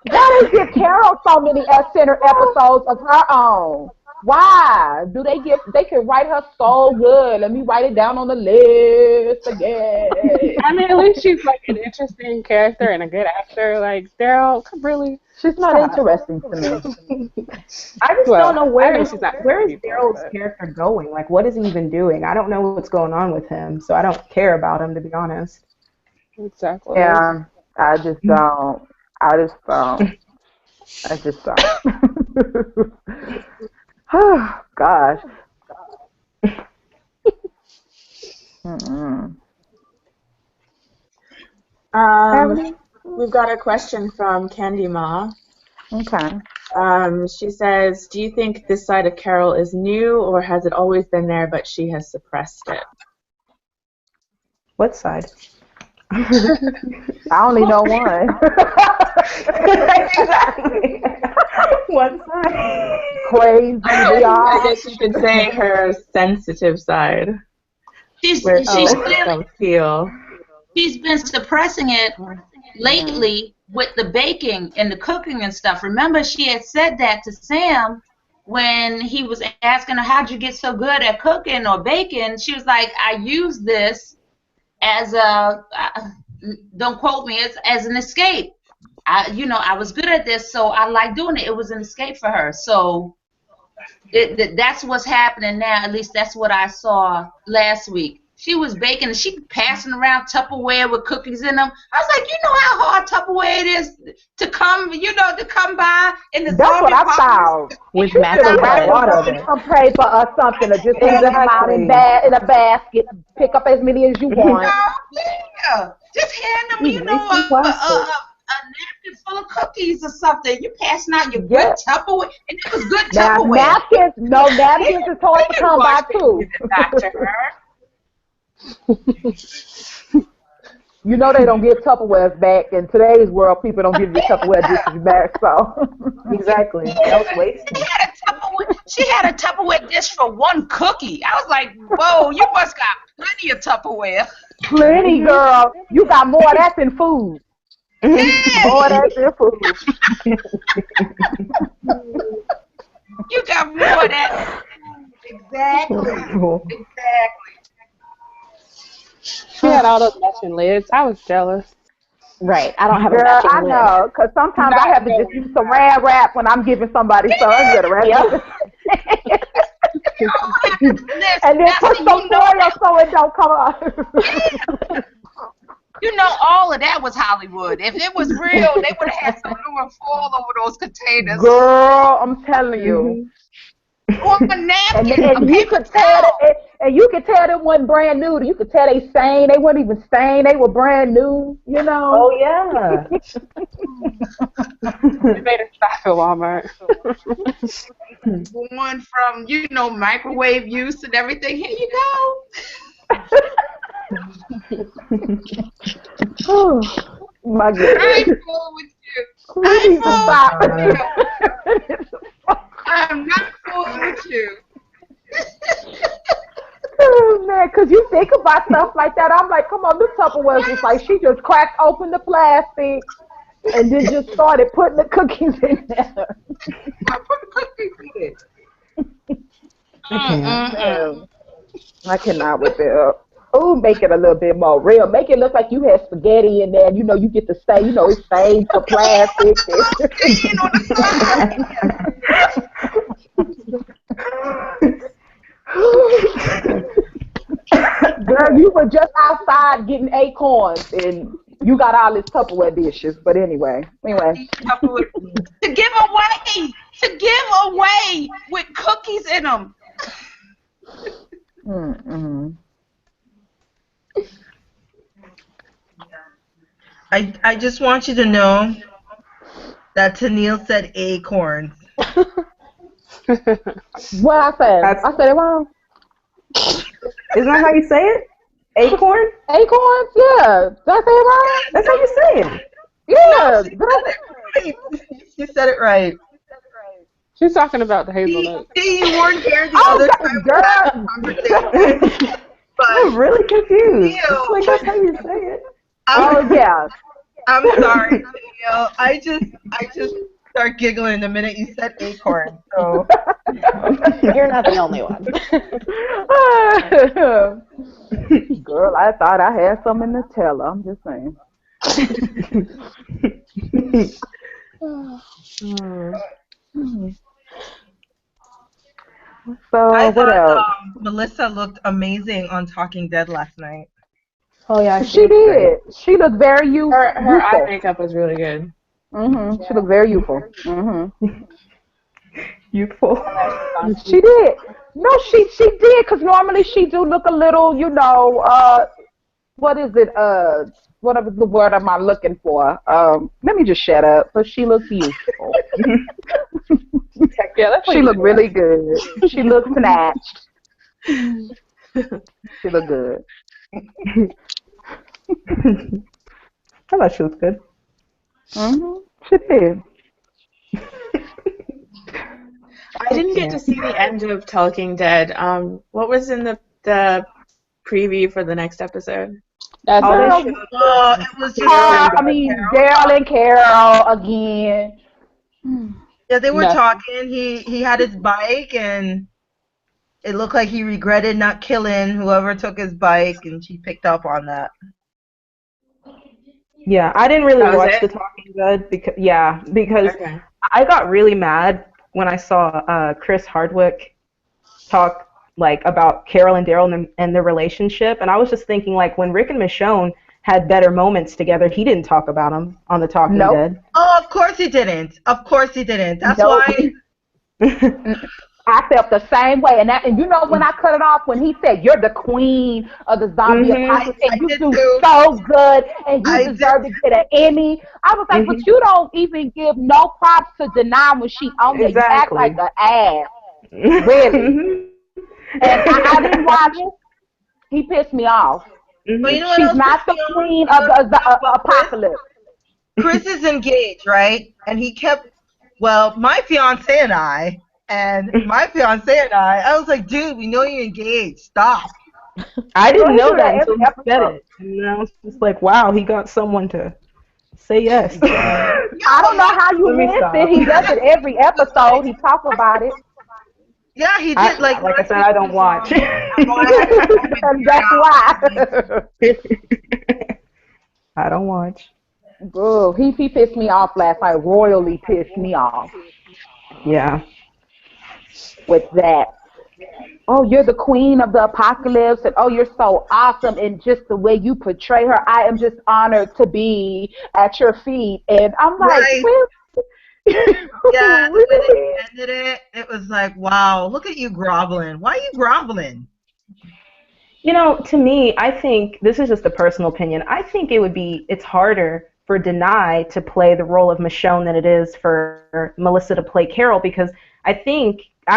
Why does give Carol so many center episodes of her own? Why do they can write her so good? Let me write it down on the list again. I mean, at least she's like an interesting character and a good actor. Like Daryl, really? She's not Stop. interesting to me. I just Well, don't know I know she's not where is people, Daryl's but- character going? Like, what is he even doing? I don't know what's going on with him, so I don't care about him, to be honest. Exactly. Yeah, I just don't. I just saw. Oh gosh. Mm-mm. We've got a question from Candy Ma. Okay. She says, do you think this side of Carol is new, or has it always been there, but she has suppressed it? What side? I only know one. Exactly. What side? Crazy. I guess you could say her sensitive side. She's Where she clearly don't feel. she's been suppressing it lately with the baking and the cooking and stuff. Remember, she had said that to Sam when he was asking her, how'd you get so good at cooking or baking? She was like, I use this as a, don't quote me, as an escape. I was good at this, so I like doing it. It was an escape for her. So that's what's happening now. At least that's what I saw last week. She was baking and she passing around Tupperware with cookies in them. I was like, you know how hard Tupperware it is to come by in the That's what I found. With Wrap massive some paper or something, or just hang them out in a basket. Pick up as many as you want. Yeah, just hand them, a napkin full of cookies or something. You're passing out your good Tupperware, and it was good Tupperware. Napkins is hard to come by too. Back to her. You know they don't give Tupperwares back. In today's world, people don't give you Tupperware dishes back. So exactly, that was wasted. She had a Tupperware dish for one cookie. I was like, whoa, you must got plenty of Tupperware. Plenty, girl. You got more of that than food. More of that than food. You got more of that. Exactly. She had all those matching lids. I was jealous. Right. I don't have a Girl, matching I know, because sometimes I have to just use some Ran Wrap when I'm giving somebody something. Good, right? And then put some foil so it don't come up. You know, all of that was Hollywood. If it was real, they would have had some aluminum foil over those containers. Girl, I'm telling you. Or a napkin, and you could tell they wasn't brand new. You could tell they stained. They weren't even stained. They were brand new. You know. Oh yeah. They made it stop at Walmart. One from microwave use and everything. Here you go. Oh my goodness. I ain't fooling with you. I'm not fooling with you. Oh, man, because you think about stuff like that. I'm like, come on, this Tupperware was like she just cracked open the plastic and then just started putting the cookies in there. I put the cookies in it. I cannot with it. Oh, make it a little bit more real. Make it look like you had spaghetti in there. And, you get to say, it's stained for plastic. Girl, you were just outside getting acorns, and you got all this Tupperware dishes. But anyway. To give away with cookies in them. I just want you to know that Tennille said acorns. What I said? I said it wrong. Isn't that how you say it? Acorn? Acorns? Yeah. Did I say it wrong? That's how you say it. Yeah. You said it right. She's talking about the hazelnut. See, you weren't here the other time. Girl. I'm really confused. Like, that's how you say it. Yeah. I'm sorry, Tennille. I just start giggling the minute you said acorn. So you're not the only one. Girl, I thought I had some in Nutella. I'm just saying. So I what else? Melissa looked amazing on Talking Dead last night. Oh yeah, she did. She looked very youthful. Her eye makeup was really good. She looked very youthful. Youthful. She did. No, she did, because normally she do look a little, what is it? What is the word am I looking for? Let me just shut up. But she looks youthful. Yeah, that's She looked really good. She looked snatched. She looked good. I thought she was good. She did. I didn't get to see the end of Talking Dead. What was in the preview for the next episode? That's They It was just Daryl and Carol again. yeah, they were No. talking. He had his bike, and it looked like he regretted not killing whoever took his bike, and she picked up on that. Yeah, I didn't really That was watch it? The Talking Dead because Okay. I got really mad when I saw Chris Hardwick talk like about Carol and Daryl and their relationship, and I was just thinking like when Rick and Michonne had better moments together, he didn't talk about them on The Talking Nope. Dead. Oh, of course he didn't. Of course he didn't. That's Nope. why. I felt the same way, and you know when I cut it off when he said you're the queen of the zombie apocalypse and you did do too. so good and you I deserve to get an Emmy. I was like, but you don't even give no props to Deny when she owned it. You act like an ass, really. And I didn't watch it. He pissed me off. But you know what She's else not the pissed me off? queen You know of what the pissed me off about apocalypse. Chris is engaged, right? And he kept, well, my fiance and I was like, dude, we know you're engaged. Stop. I didn't Well, he know do that that until every he said episode. it, and I was just like, wow, he got someone to say yes. I don't know how you Let me missed stop. it. He does it every episode. He talks about it. Yeah, he did. Like I said, I don't watch. And that's why. I don't watch. Bro, he pissed me off last night. Royally pissed me off Yeah. with that. Oh, you're the queen of the apocalypse, and oh, you're so awesome, and just the way you portray her, I am just honored to be at your feet. And I'm like, Right. really? Yeah, the way Really? they ended it was like, wow, look at you groveling. Why are you groveling? You know, to me, I think, this is just a personal opinion, I think it's harder for Denai to play the role of Michonne than it is for Melissa to play Carol, because I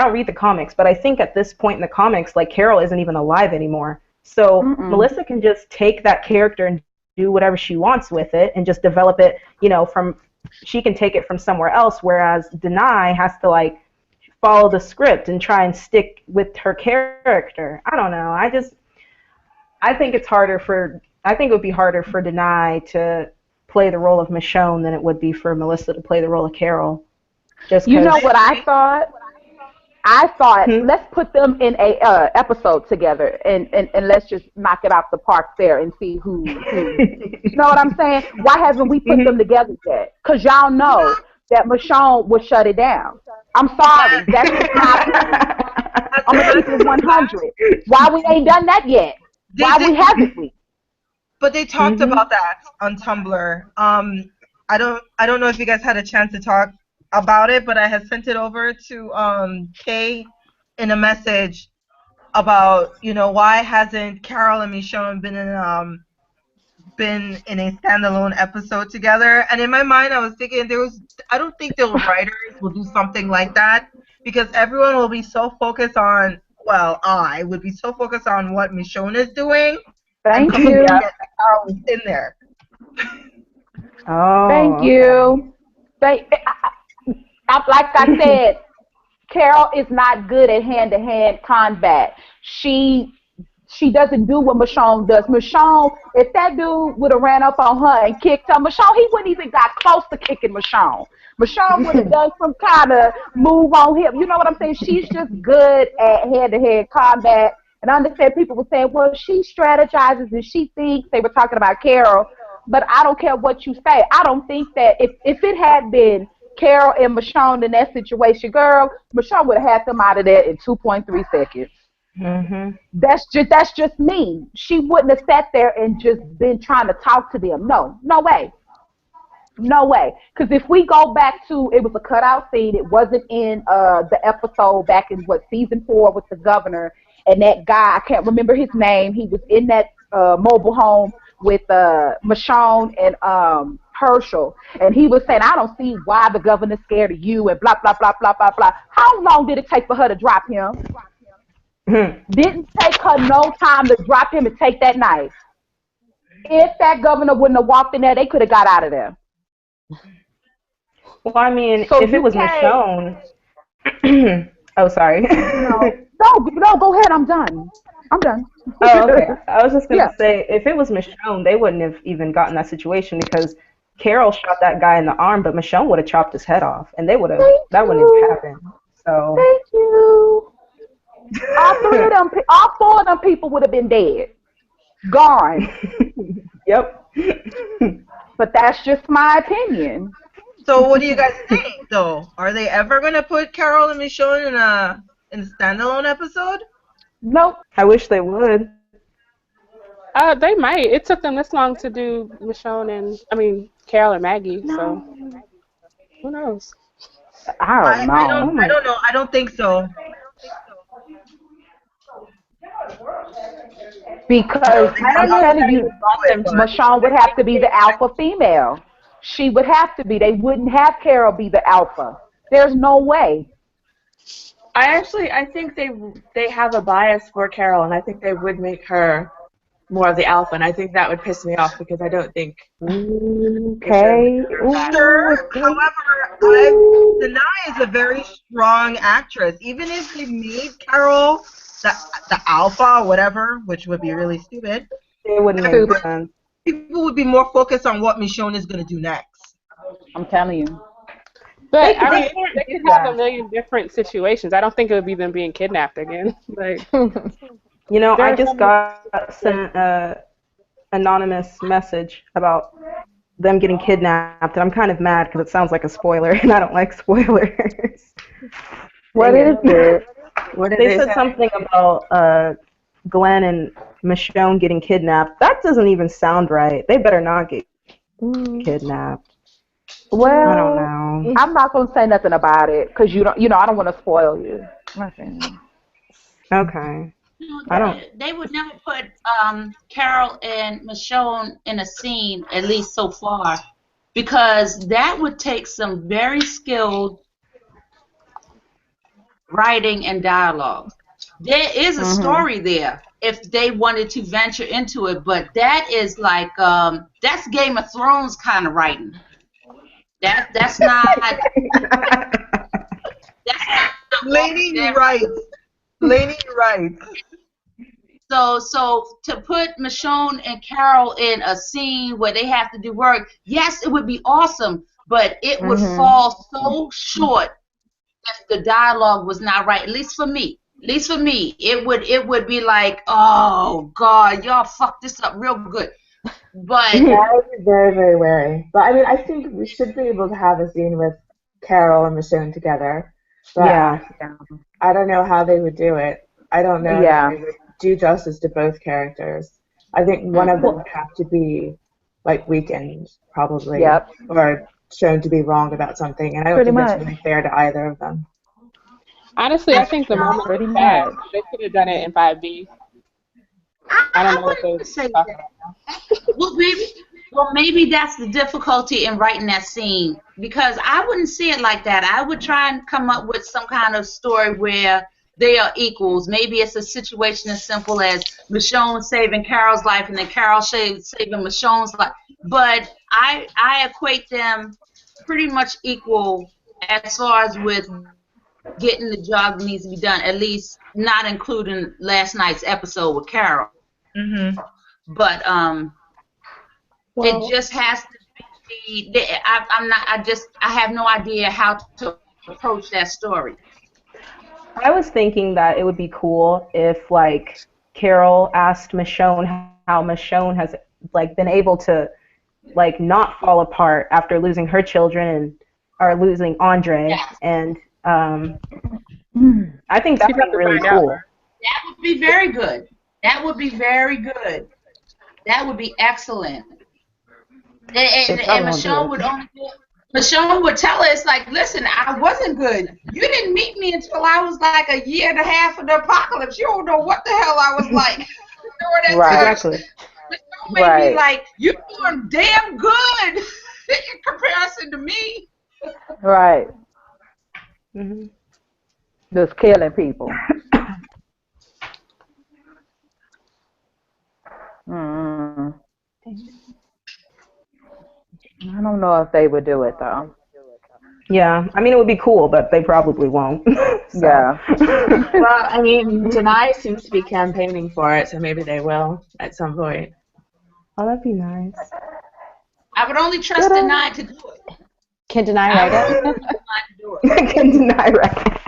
don't read the comics, but I think at this point in the comics, like, Carol isn't even alive anymore. So Melissa can just take that character and do whatever she wants with it and just develop it, she can take it from somewhere else, whereas Denai has to, like, follow the script and try and stick with her character. I don't know. I think it would be harder for Denai to play the role of Michonne than it would be for Melissa to play the role of Carol. Just You know what I thought? Let's put them in a episode together and let's just knock it out the park there and see who. You know what I'm saying? Why haven't we put them together yet? Because y'all know that Michonne would shut it down. I'm sorry. That's just not. I'm going to keep it 100. Why we ain't done that yet? Why we haven't we? But they talked about that on Tumblr. I don't know if you guys had a chance to talk about it, but I had sent it over to Kay in a message about, why hasn't Carol and Michonne been in a standalone episode together? And in my mind, I was thinking I don't think the writers will do something like that, because everyone will be so focused on, well, I would be so focused on what Michonne is doing. Thank you. Carol is in there. Oh. Thank you. Like I said, Carol is not good at hand-to-hand combat. She doesn't do what Michonne does. Michonne, if that dude would have ran up on her and kicked her, Michonne, he wouldn't even got close to kicking Michonne. Michonne would have done some kind of move on him. You know what I'm saying? She's just good at hand-to-hand combat. And I understand people were saying, well, she strategizes and she thinks. They were talking about Carol. But I don't care what you say. I don't think that if it had been Carol and Michonne in that situation, girl, Michonne would have had them out of there in 2.3 seconds. That's just me. She wouldn't have sat there and just been trying to talk to them. No way. No way. Because if we go back to, it was a cutout scene. It wasn't in the episode back in, season 4 with the governor. And that guy, I can't remember his name. He was in that mobile home with Michonne and Herschel. And he was saying, I don't see why the governor's scared of you and blah, blah, blah, blah, blah, blah. How long did it take for her to drop him? Didn't take her no time to drop him and take that knife. If that governor wouldn't have walked in there, they could have got out of there. Well, I mean, So if it was Michonne... oh, sorry. No, go ahead. I'm done. Oh, okay. I was just going to say, if it was Michonne, they wouldn't have even gotten that situation because Carol shot that guy in the arm, but Michonne would have chopped his head off, and that wouldn't have happened. So. Thank you. All 4 of them people would have been dead. Gone. Yep. But that's just my opinion. So what do you guys think, though? Are they ever going to put Carol and Michonne in a standalone episode? Nope. I wish they would. They might. It took them this long to do Carol and Maggie. No. So who knows? I don't know. I don't think so. Because I'm telling you, Michonne would have to be the alpha female. She would have to be. They wouldn't have Carol be the alpha. There's no way. I think they have a bias for Carol, and I think they would make her more of the alpha, and I think that would piss me off because I don't think. Okay. Sure. However, Denai is a very strong actress. Even if they made Carol the alpha or whatever, which would be really stupid, it wouldn't make sense. People would be more focused on what Michonne is going to do next. I'm telling you. But they could have a million different situations. I don't think it would be them being kidnapped again. Like, I just got sent an anonymous message about them getting kidnapped, and I'm kind of mad because it sounds like a spoiler, and I don't like spoilers. What is it? They said something about Glenn and Michonne getting kidnapped. That doesn't even sound right. They better not get kidnapped. Well, I don't know. I'm not gonna say nothing about it because I don't want to spoil you. Okay. They would never put Carol and Michonne in a scene, at least so far, because that would take some very skilled writing and dialogue. There is a story there if they wanted to venture into it, but that is like that's Game of Thrones kind of writing. That's not. That's not Lady writes. So to put Michonne and Carol in a scene where they have to do work, yes, it would be awesome, but it would fall so short if the dialogue was not right. At least for me, it would be like, oh God, y'all fucked this up real good. But I would be very, very wary. But I mean, I think we should be able to have a scene with Carol and Michonne together. But yeah. I don't know how they would do it. I don't know if they would do justice to both characters. I think one of them would have to be like weakened, probably, or shown to be wrong about something, and I don't think that's really fair to either of them. Honestly, I think the moment they could have done it in 5B. I don't know what they were talking about. Well, maybe that's the difficulty in writing that scene, because I wouldn't see it like that. I would try and come up with some kind of story where they are equals. Maybe it's a situation as simple as Michonne saving Carol's life and then Carol saving Michonne's life. But I equate them pretty much equal as far as with getting the job that needs to be done, at least not including last night's episode with Carol. But it just has to be. I have no idea how to approach that story. I was thinking that it would be cool if, like, Carol asked Michonne how Michonne has, like, been able to, like, not fall apart after losing her children or losing Andre, and I think that would be really cool. That would be very good. That would be very good. That would be excellent. And Michonne would tell us, like, listen, I wasn't good. You didn't meet me until I was like a year and a half of the apocalypse. You don't know what the hell I was like during that time. Exactly. Michonne made me like, you're doing damn good in comparison to me. Right. Mm-hmm. Just killing people. Mm. I don't know if they would do it though. Yeah, I mean it would be cool, but they probably won't. Yeah. Well, I mean, Denai seems to be campaigning for it, so maybe they will at some point. Oh, that'd be nice. I would only trust Denai to do it. Can Denai write it? I can deny right.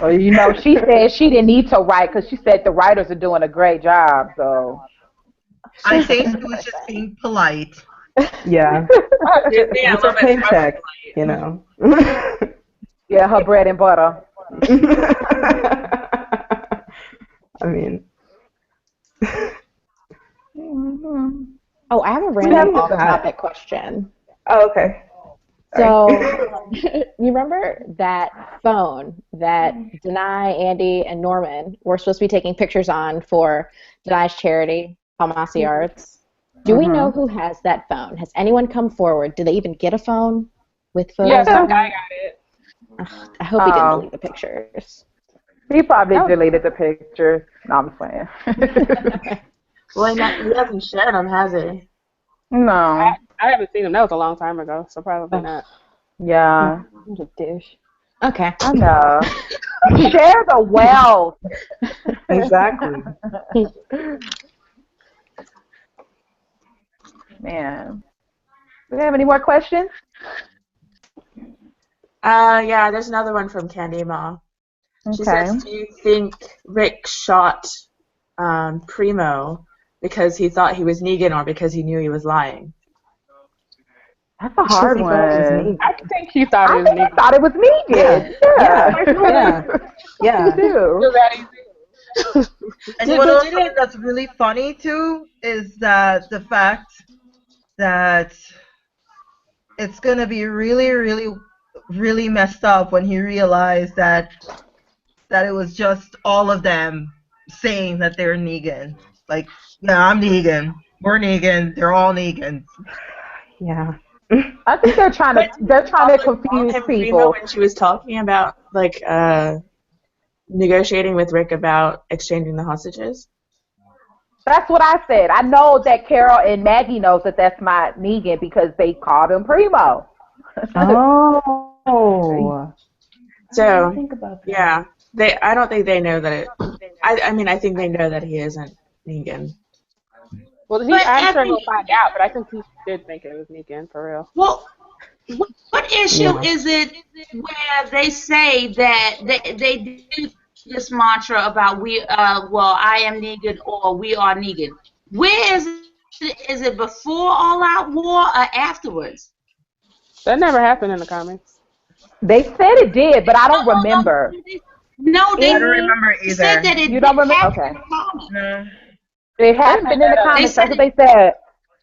Well, you know, she said she didn't need to write because she said the writers are doing a great job. So I think she was just being polite. Yeah. It's her paycheck, you know. yeah, her bread and butter. I mean. Oh, I have a random off-topic question. Oh, okay. So, you remember that phone that Denai, Andy, and Norman were supposed to be taking pictures on for Denai's charity, Palmasi Arts? Do we know who has that phone? Has anyone come forward? Did they even get a phone with photos? Yeah, some guy got it. I hope he didn't delete the pictures. He probably deleted the pictures. No, I'm playing. Well, he hasn't shared them, has he? No. I haven't seen him. That was a long time ago, so probably not. Yeah. He's a douche. Okay. I know. Share the wealth. Exactly. Man. Do we have any more questions? Yeah, there's another one from Candy Ma. She says, do you think Rick shot Primo because he thought he was Negan or because he knew he was lying? That's a hard one. I think he thought it was Negan. I thought it was Negan. Yeah. You do. And you know something that's really funny too is that the fact that it's gonna be really, really, really messed up when he realized that it was just all of them saying that they're Negan. Like, yeah, I'm Negan. We're Negan. They're all Negans. Yeah. I think they're trying to confuse people. When she was talking about like negotiating with Rick about exchanging the hostages. That's what I said. I know that Carol and Maggie knows that that's my Negan because they called him Primo. Oh. So yeah, I don't think they know that it. I mean, I think they know that he isn't Negan. Well, I'm sure he'll find out, but I think he did think it was Negan, for real. Well, what issue is it where they say that they do this mantra about I am Negan or we are Negan? Where is it? Is it before All Out War or afterwards? That never happened in the comics. They said it did, but I don't remember. No, they don't remember either. Said that it you don't remember? Okay. No. It happened in the comics. That's what they said.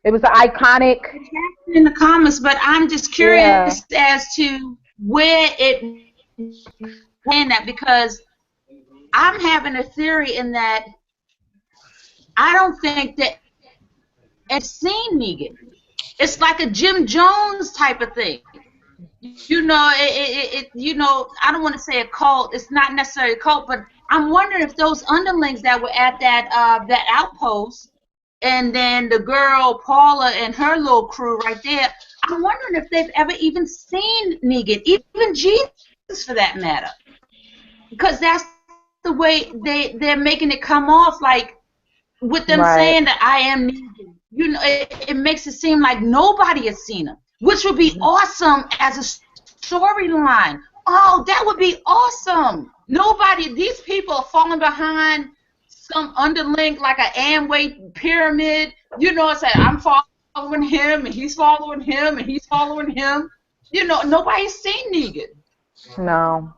It was iconic. It happened in the comics, but I'm just curious as to where it went at, because I'm having a theory in that I don't think that it's seen Negan. It's like a Jim Jones type of thing. You know, I don't want to say a cult. It's not necessarily a cult, but I'm wondering if those underlings that were at that outpost, and then the girl Paula and her little crew right there, I'm wondering if they've ever even seen Negan, even Jesus for that matter, because that's the way they're making it come off, like with them saying that I am Negan. You know, it makes it seem like nobody has seen him, which would be awesome as a storyline. Oh, that would be awesome. These people are falling behind some underling like an Amway pyramid. You know, it's like I'm following him, and he's following him, and he's following him. You know, nobody's seen Negan. No.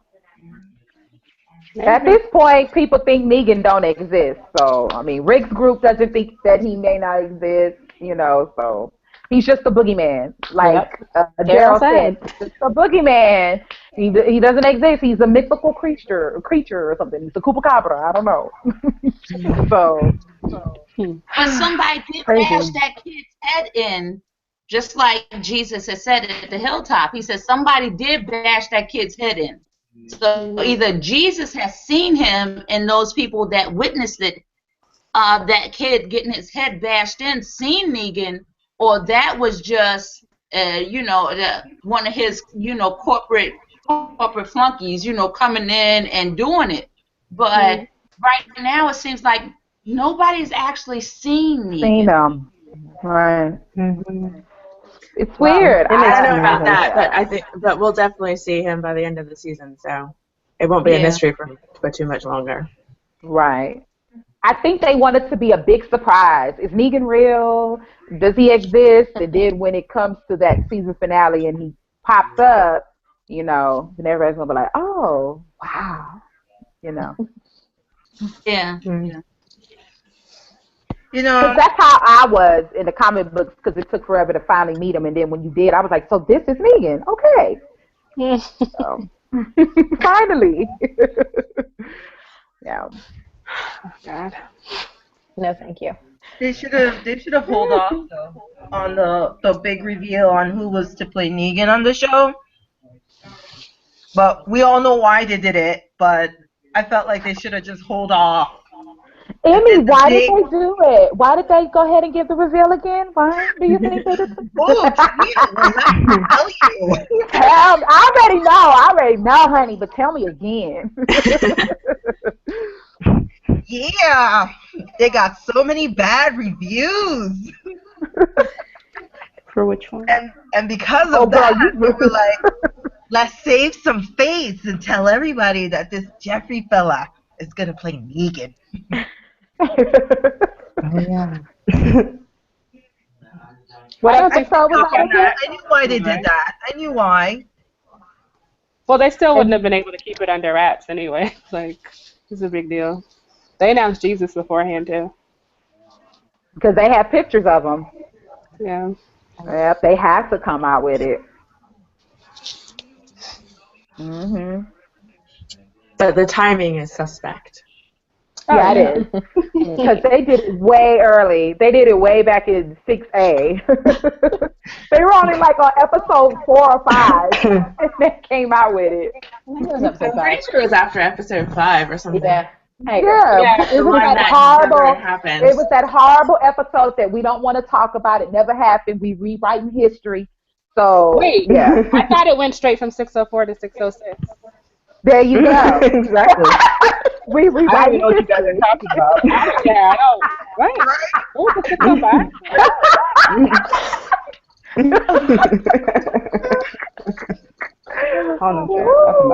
At this point, people think Negan don't exist. So, I mean, Rick's group doesn't think that he may not exist, you know, so He's just a boogeyman, like Carol Daryl said. Just a boogeyman. He doesn't exist. He's a mythical creature or something. He's a Chupacabra. I don't know. so. But somebody did bash that kid's head in, just like Jesus had said at the hilltop. He said somebody did bash that kid's head in. So either Jesus has seen him and those people that witnessed it, that kid getting his head bashed in, seen Negan, or that was just, one of his, corporate flunkies, coming in and doing it. But right now it seems like nobody's actually seen Negan. Seen him, right? It's weird. I don't know about that, but we'll definitely see him by the end of the season. So it won't be a mystery for too much longer. Right. I think they want it to be a big surprise. Is Negan real? Does he exist? And then when it comes to that season finale and he pops up, then everybody's gonna be like, "Oh, wow," Yeah. Because that's how I was in the comic books. Because it took forever to finally meet him, and then when you did, I was like, "So this is Negan, okay?" So, finally. Yeah. Oh, God. No, thank you. They should have hold off though on the big reveal on who was to play Negan on the show. But we all know why they did it. But I felt like they should have just hold off. Amy, why did they do it? Why did they go ahead and give the reveal again? Why do you think they did? Tell you. I already know, honey. But tell me again. Yeah, they got so many bad reviews. For which one? And because of that, we were like, let's save some face and tell everybody that this Jeffrey fella is gonna play Negan. Oh yeah. I knew why they did that. I knew why. Well, they still wouldn't have been able to keep it under wraps anyway. Like, it's a big deal. They announced Jesus beforehand too. Because they have pictures of him. Yeah. Yep, they have to come out with it. Mhm. But the timing is suspect. Yeah, it is. Because they did it way early. They did it way back in 6A. They were only like on episode 4 or 5, and they came out with it. I'm pretty sure it was after episode 5 or something. Yeah. It was that horrible episode that we don't want to talk about. It never happened. We rewriting history. So wait, I thought it went straight from 604 to 606. There you go. Exactly. We I don't even know what you guys are talking about. Yeah, I know. Right. What was the 605? I don't know what you're talking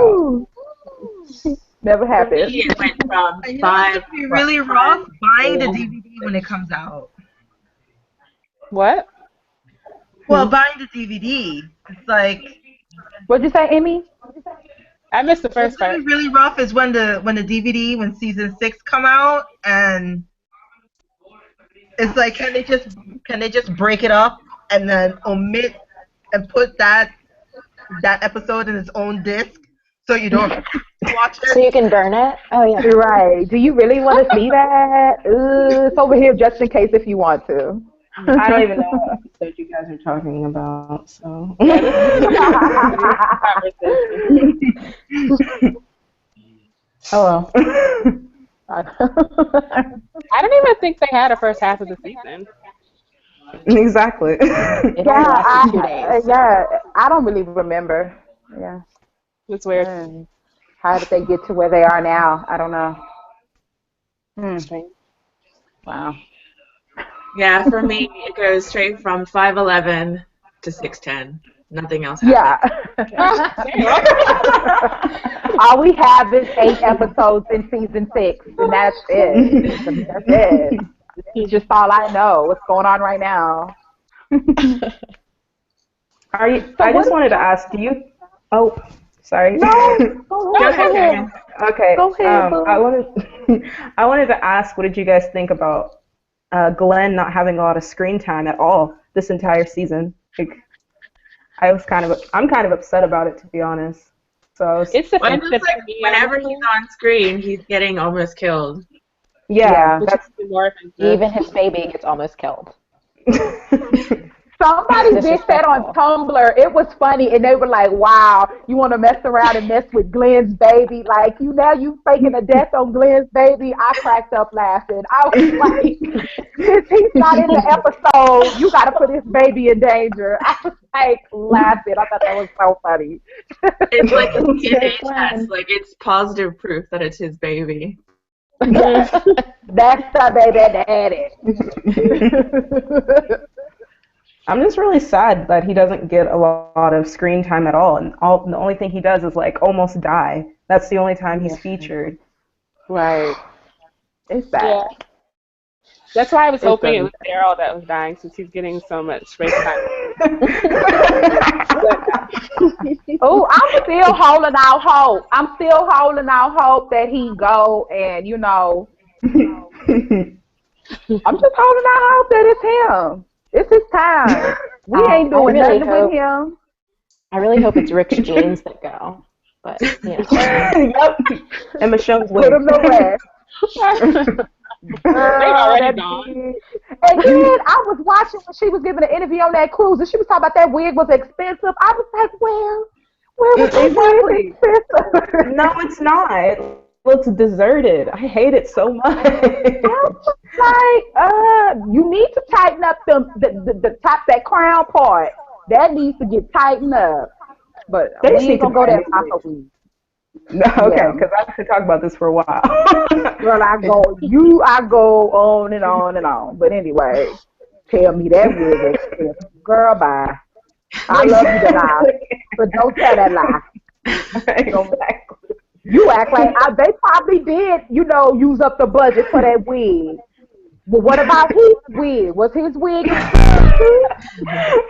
about. Never happened. It went from And 5. it'd be really rough buying the DVD when it comes out. What? Well, buying the DVD, it's like. What'd you say, Amy? I missed the first part. What's really rough is when the DVD, when season 6 come out, and it's like, can they just break it up and then omit and put that episode in its own disc so you don't watch it? So you can burn it? Oh, yeah. Right. Do you really want to see that? It's over here just in case if you want to. I don't even know what episode you guys are talking about, so. Oh well. I don't even think they had a first half of the season. Exactly. I don't really remember. Yeah. It's weird. How did they get to where they are now? I don't know. Strange. Wow. Yeah, for me, it goes straight from 511 to 610. Nothing else happens. Yeah. All we have is 8 episodes in season 6, and that's it. That's it. It's just all I know. What's going on right now? Are you? I just wanted to ask. Do you? Oh, sorry. No. Go ahead, Karen. Okay. Go ahead. I wanted to ask. What did you guys think about Glenn not having a lot of screen time at all this entire season. Like, I'm kind of upset about it, to be honest. So It's offensive like to me, whenever honestly. he's on screen, he's getting almost killed. yeah, Which that's is more offensive. Even his baby gets almost killed. Somebody did that on Tumblr. It was funny, and they were like, "Wow, you want to mess around and mess with Glenn's baby? Like you faking a death on Glenn's baby?" I cracked up laughing. I was like, "Since he's not in the episode, you got to put his baby in danger." I was like laughing. I thought that was so funny. It's like a DNA test. Like it's positive proof that it's his baby. That's the baby daddy. I'm just really sad that he doesn't get a lot of screen time at all, and the only thing he does is like almost die. That's the only time he's featured. Right. It's bad. Yeah. That's why I was hoping it was Carol that was dying, since he's getting so much space time. Oh, I'm still holding out hope. I'm still holding out hope that he go, and I'm just holding out hope that it's him. It's his time. We ain't doing nothing with him. I really hope it's Rick's genes that go. But, Yep. And Michonne's Put him to rest. They've already gone. And then I was watching when she was giving an interview on that cruise, and she was talking about that wig was expensive. I was like, where was that wig expensive? No, it's not. It looks deserted. I hate it so much. Like, you need to tighten up the top, that crown part. That needs to get tightened up. But They we just ain't need to gonna go there. buy No, okay, because I could talk about this for a while. Girl, I go on and on and on. But anyway, tell me that wig expensive. Girl, bye. I love you to lie, but don't tell that lie. Exactly. You act like they probably did, use up the budget for that wig. But what about his wig? Was his wig expensive?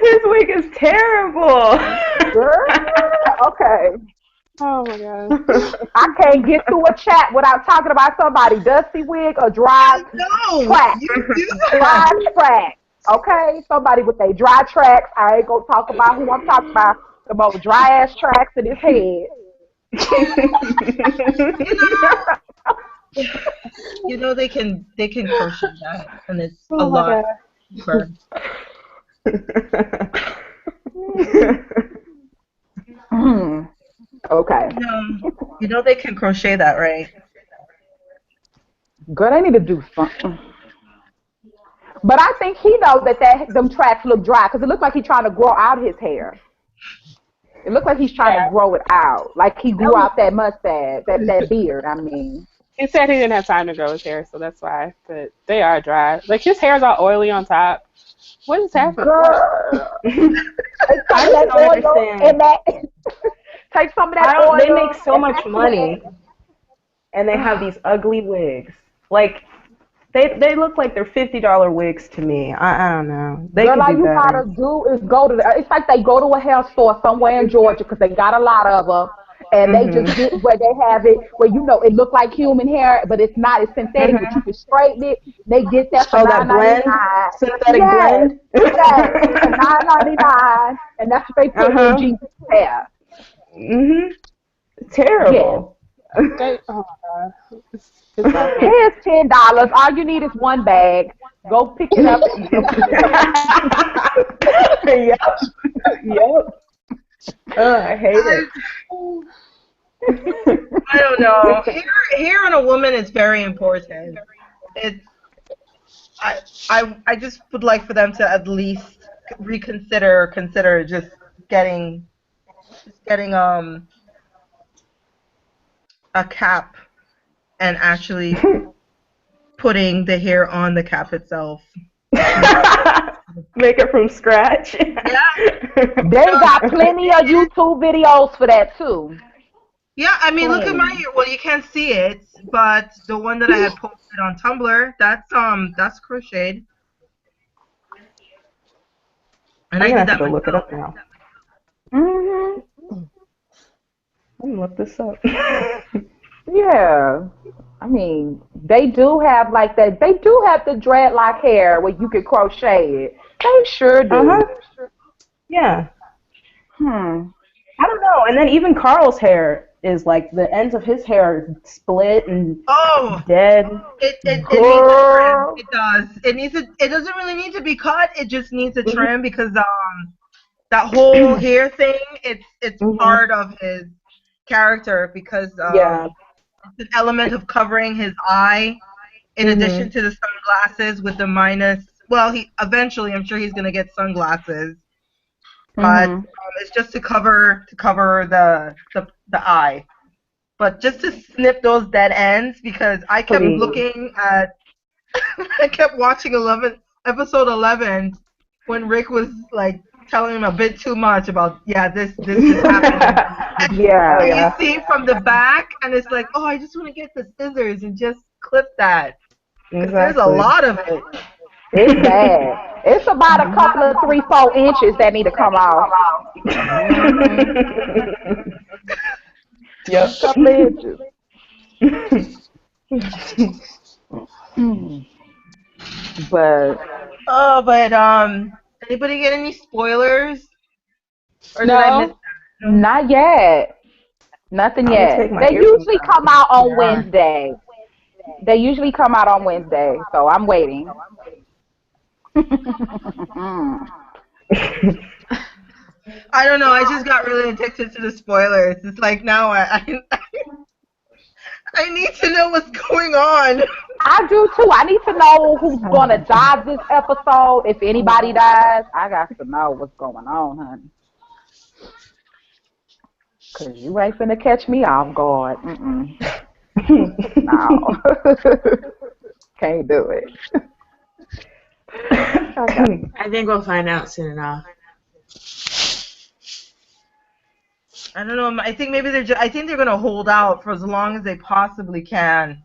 His wig is terrible. Girl, okay. Oh my god. I can't get through a chat without talking about somebody dusty wig or dry track. Dry track. Okay? Somebody with their dry tracks. I ain't gonna talk about who I'm talking about. The most dry ass tracks in his head. They can crochet that, and it's a lot cheaper. Okay. They can crochet that, right? Good, I need to do something. But I think he knows that them tracks look dry, because it looks like he's trying to grow out his hair. It looks like he's trying to grow it out. Like he grew out that mustache, that beard, I mean. He said he didn't have time to grow his hair, so that's why. But they are dry. Like, his hair's all oily on top. What is happening? I don't understand. Take some of that oil. They make so much money, and they have these ugly wigs. Like, they look like they're $50 wigs to me. I don't know. They could do better. Gotta do is go to it's like they go to a hair store somewhere in Georgia, because they got a lot of them, and they just get where they have it, where it look like human hair, but it's not. It's synthetic, but you can straighten it. They get that for $9.99. Synthetic blend. Yes, for $9.99, and that's what they put in Jesus' hair. Terrible. Oh my god. Here's $10. All you need is one bag. Go pick it up. Yep. I hate it. I don't know. Hair on a woman is very important. I just would like for them to at least consider just getting a cap and actually putting the hair on the cap itself. Make it from scratch. Yeah. They got plenty of YouTube videos for that too. Yeah, I mean, look at my hair. Well, you can't see it, but the one that I had posted on Tumblr, that's crocheted. And I'm gonna have to look it up now. I'm gonna look this up. Yeah. I mean, they do have like that. They do have the dreadlock hair where you can crochet it. They sure do. Yeah. Hmm. I don't know. And then even Carl's hair is like the ends of his hair are split and dead. It needs a trim. It does. It doesn't really need to be cut. It just needs a trim because that whole hair thing, it's part of his character because it's an element of covering his eye in addition to the sunglasses with the minus. Well, he eventually, I'm sure he's gonna get sunglasses, but it's just to cover the eye. But just to snip those dead ends because I kept looking at, I kept watching episode 11 when Rick was like telling him a bit too much about this is happening. You see from the back and it's like, oh, I just want to get the scissors and just clip that. Because there's a lot of it. It's bad. It's about a couple of 3-4 inches that need to come off. Yep. Couple of inches. But anybody get any spoilers? Or no, did I miss that? Not yet. Nothing yet. They usually come out on Wednesday. They usually come out on Wednesday, so I'm waiting. I don't know. I just got really addicted to the spoilers. It's like now I need to know what's going on. I do too. I need to know who's gonna die this episode. If anybody dies, I got to know what's going on, honey. Cause you ain't finna catch me off guard. No, can't do it. Okay. I think we'll find out soon enough. I don't know. I think maybe I think they're gonna hold out for as long as they possibly can.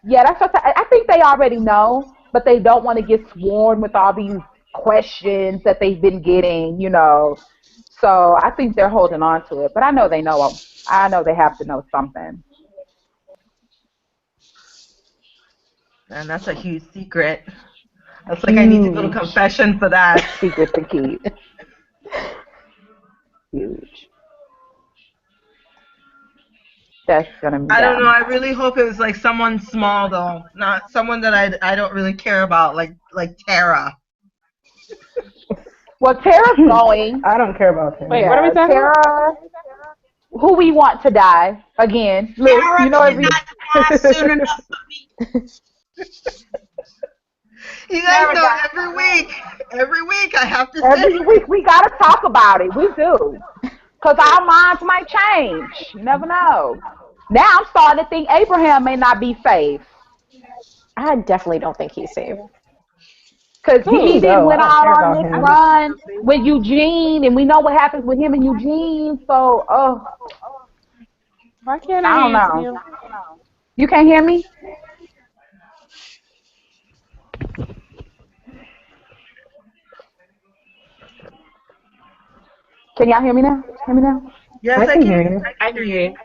Yeah, that's what I think they already know, but they don't want to get sworn with all these questions that they've been getting, So I think they're holding on to it, but I know they know. I know they have to know something. And that's a huge secret. That's like I need to go to confession for that. Secret to keep. Huge. That's gonna be. I don't know. I really hope it was like someone small though, not someone that I don't really care about, like Tara. Well, Tara's going. I don't care about Tara. Wait, what are we talking about? Who we want to die again? Luke, Tara, you know every. Not soon enough for me. You guys know every week I have to say. Every week we gotta talk about it. We do, cause our minds might change. You never know. Now I'm starting to think Abraham may not be safe. I definitely don't think he's safe. Cause he didn't went out on this run with Eugene, and we know what happens with him and Eugene. So, Why can't I don't know. You can't hear me? Can y'all hear me now? Hear me now? Yes, I can hear you. I can hear you.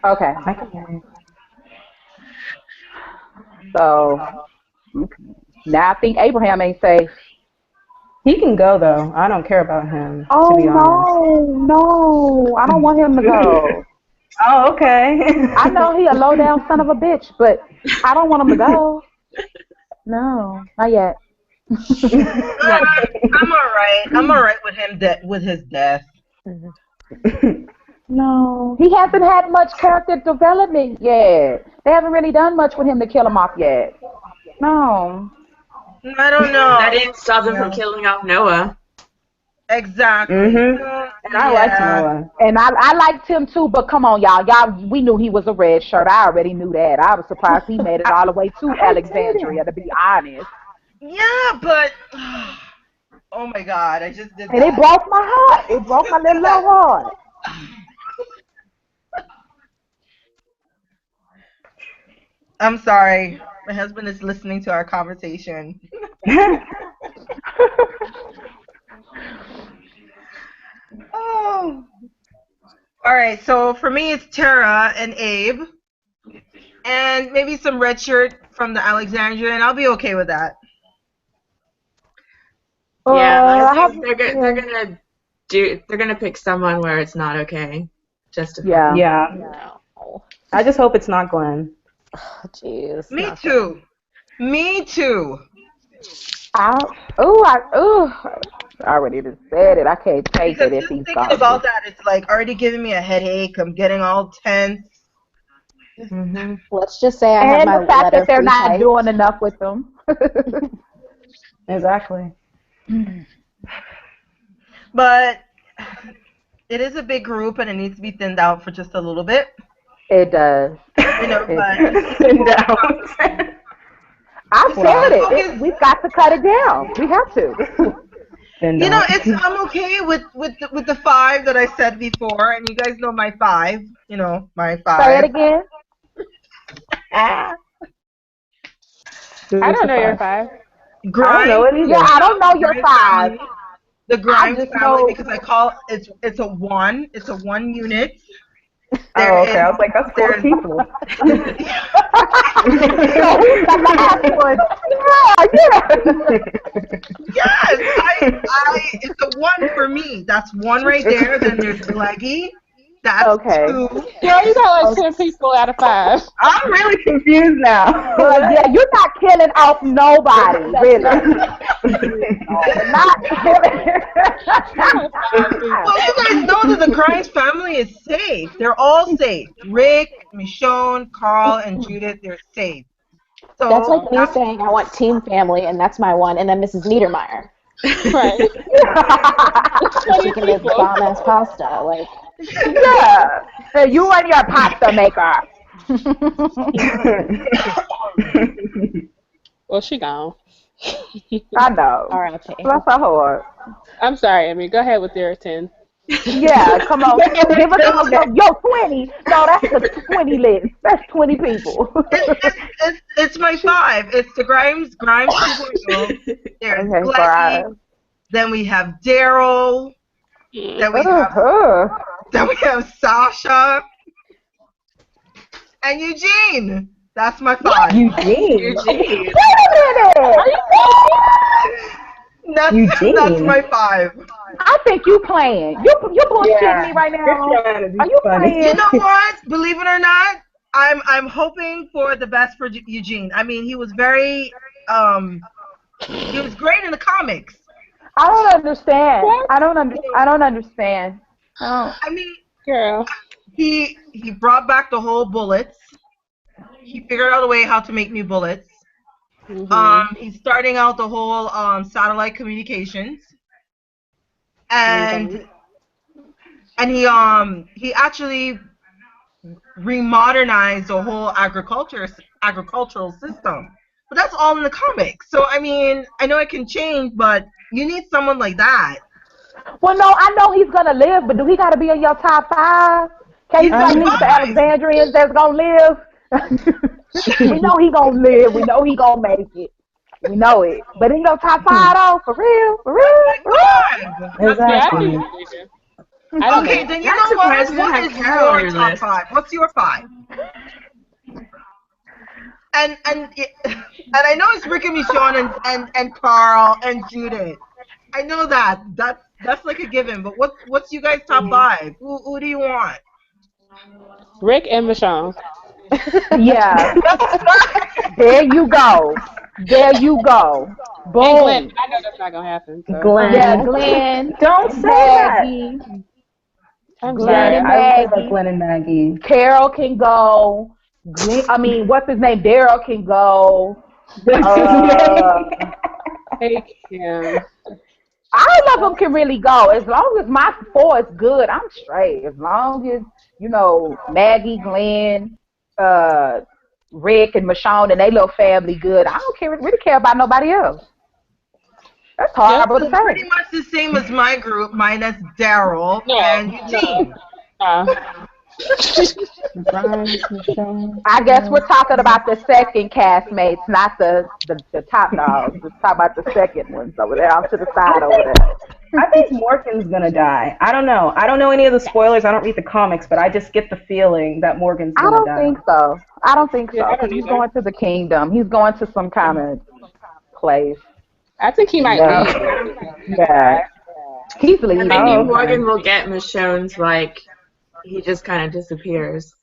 Okay. I can hear you. So now I think Abraham ain't safe. He can go though. I don't care about him. Oh to be honest. no! I don't want him to go. Oh, okay. I know he a low down son of a bitch, but I don't want him to go. No, not yet. I'm all right. I'm all right with him with his death. No, he hasn't had much character development yet. They haven't really done much with him to kill him off yet. No. I don't know. That didn't stop them from killing off Noah. Exactly. And I liked Noah. And I liked him too, but come on, y'all, we knew he was a red shirt. I already knew that. I was surprised he made it all the way to Alexandria, to be honest. Yeah, but oh my God, I just did that. And it broke my heart. It broke my little heart. I'm sorry. My husband is listening to our conversation. Oh. All right, so for me it's Tara and Abe. and maybe some red shirt from the Alexandria, and I'll be okay with that. Yeah, I think they're gonna pick someone where it's not okay. Just to Yeah. No. I just hope it's not Glenn. Jeez. Me too. Me too. I already just said it. I can't take Because it if just he's thinking gone. about that, it's like already giving me a headache. I'm getting all tense. Let's just say I have And my the fact letter that they're free not type. doing enough with them. Exactly. But it is a big group, and it needs to be thinned out for just a little bit. It does. You know, but Sit down. I said it. We've got to cut it down. We have to. You know, I'm okay with the 5 that I said before, and you guys know my 5. You know, my 5. Say it again. I don't know your 5. Grimes. I don't know it either. Yeah, I don't know your 5. Family. The Grimes just family, know- because I call it's a 1. It's a 1 unit. Oh, okay. I was like, that's 4 people. The last one. Yeah. Yes, it's a 1 for me. That's 1 right there. Then there's Leggy. That's Okay. 2. Girl, you got like 10 people out of 5. I'm really confused now. Yeah, you're not killing off nobody, really. Not killing. Well, you guys know that the Grimes family is safe. They're all safe. Rick, Michonne, Carl, and Judith, they're safe. So That's like me saying I want team family, and that's my 1, and then Mrs. Niedermeyer. Right. She can make bomb-ass pasta. Like, Yeah. You and your pasta maker. Well, she gone. I know. R.I.P. Bless her heart. I'm sorry, Amy. Go ahead with your 10. Yeah, come on. Give us your 20. No, that's the 20 list. That's 20 people. it's my 5. It's the Grimes 2.0. There's Okay, Glenny. five. Then we have Daryl. Then we have Sasha. And Eugene. That's my 5. Eugene. Wait a minute. That's my 5. I think you playing. You bullshitting me right now. Are you playing? You know what? Believe it or not, I'm hoping for the best for Eugene. I mean, he was very he was great in the comics. I don't understand. I don't understand. I mean, Girl. he brought back the whole bullets. He figured out a way how to make new bullets. He's starting out the whole satellite communications. And he actually remodernized the whole agricultural system. But that's all in the comics. So I mean, I know it can change, but you need someone like that. Well, no, I know he's gonna live, but do he gotta be in your top 5? Can you tell me the Alexandrians that's gonna live? We know he gonna live. We know he gonna make it. We know it. But in your top 5 though, for real. Exactly. Okay, then you know what? What is your top 5? What's your 5? And I know it's Rick and Michonne and Carl and Judith. I know that. That's like a given. But what's you guys' top 5? Who do you want? Rick and Michonne. Yeah. There you go. Boom. And Glenn. I know that's not gonna happen. So. Glenn. Yeah, Glenn. Don't say Maggie. I'm Glenn sorry. and I Maggie. like Glenn and Maggie. Carol can go. What's his name? Daryl can go. Hey, Kim. All of them can really go. As long as my 4 is good, I'm straight. As long as, Maggie, Glenn, Rick, and Michonne and their little family good, I don't really care about nobody else. That's horrible to say. Pretty much the same as my group, minus Daryl and Eugene. I guess we're talking about the second castmates, not the top dogs. We're talking about the second ones over there, off to the side over there. I think Morgan's gonna die. I don't know. I don't know any of the spoilers. I don't read the comics, but I just get the feeling that Morgan's I gonna don't die. think so. I don't think Yeah, so I because don't he's either. going to the kingdom. He's going to some kind of place. I think he might Yeah. leave. I don't think he's gonna Yeah. die. He's And leaving. maybe Oh, Morgan okay. will get Michonne's, like, he just kind of disappears.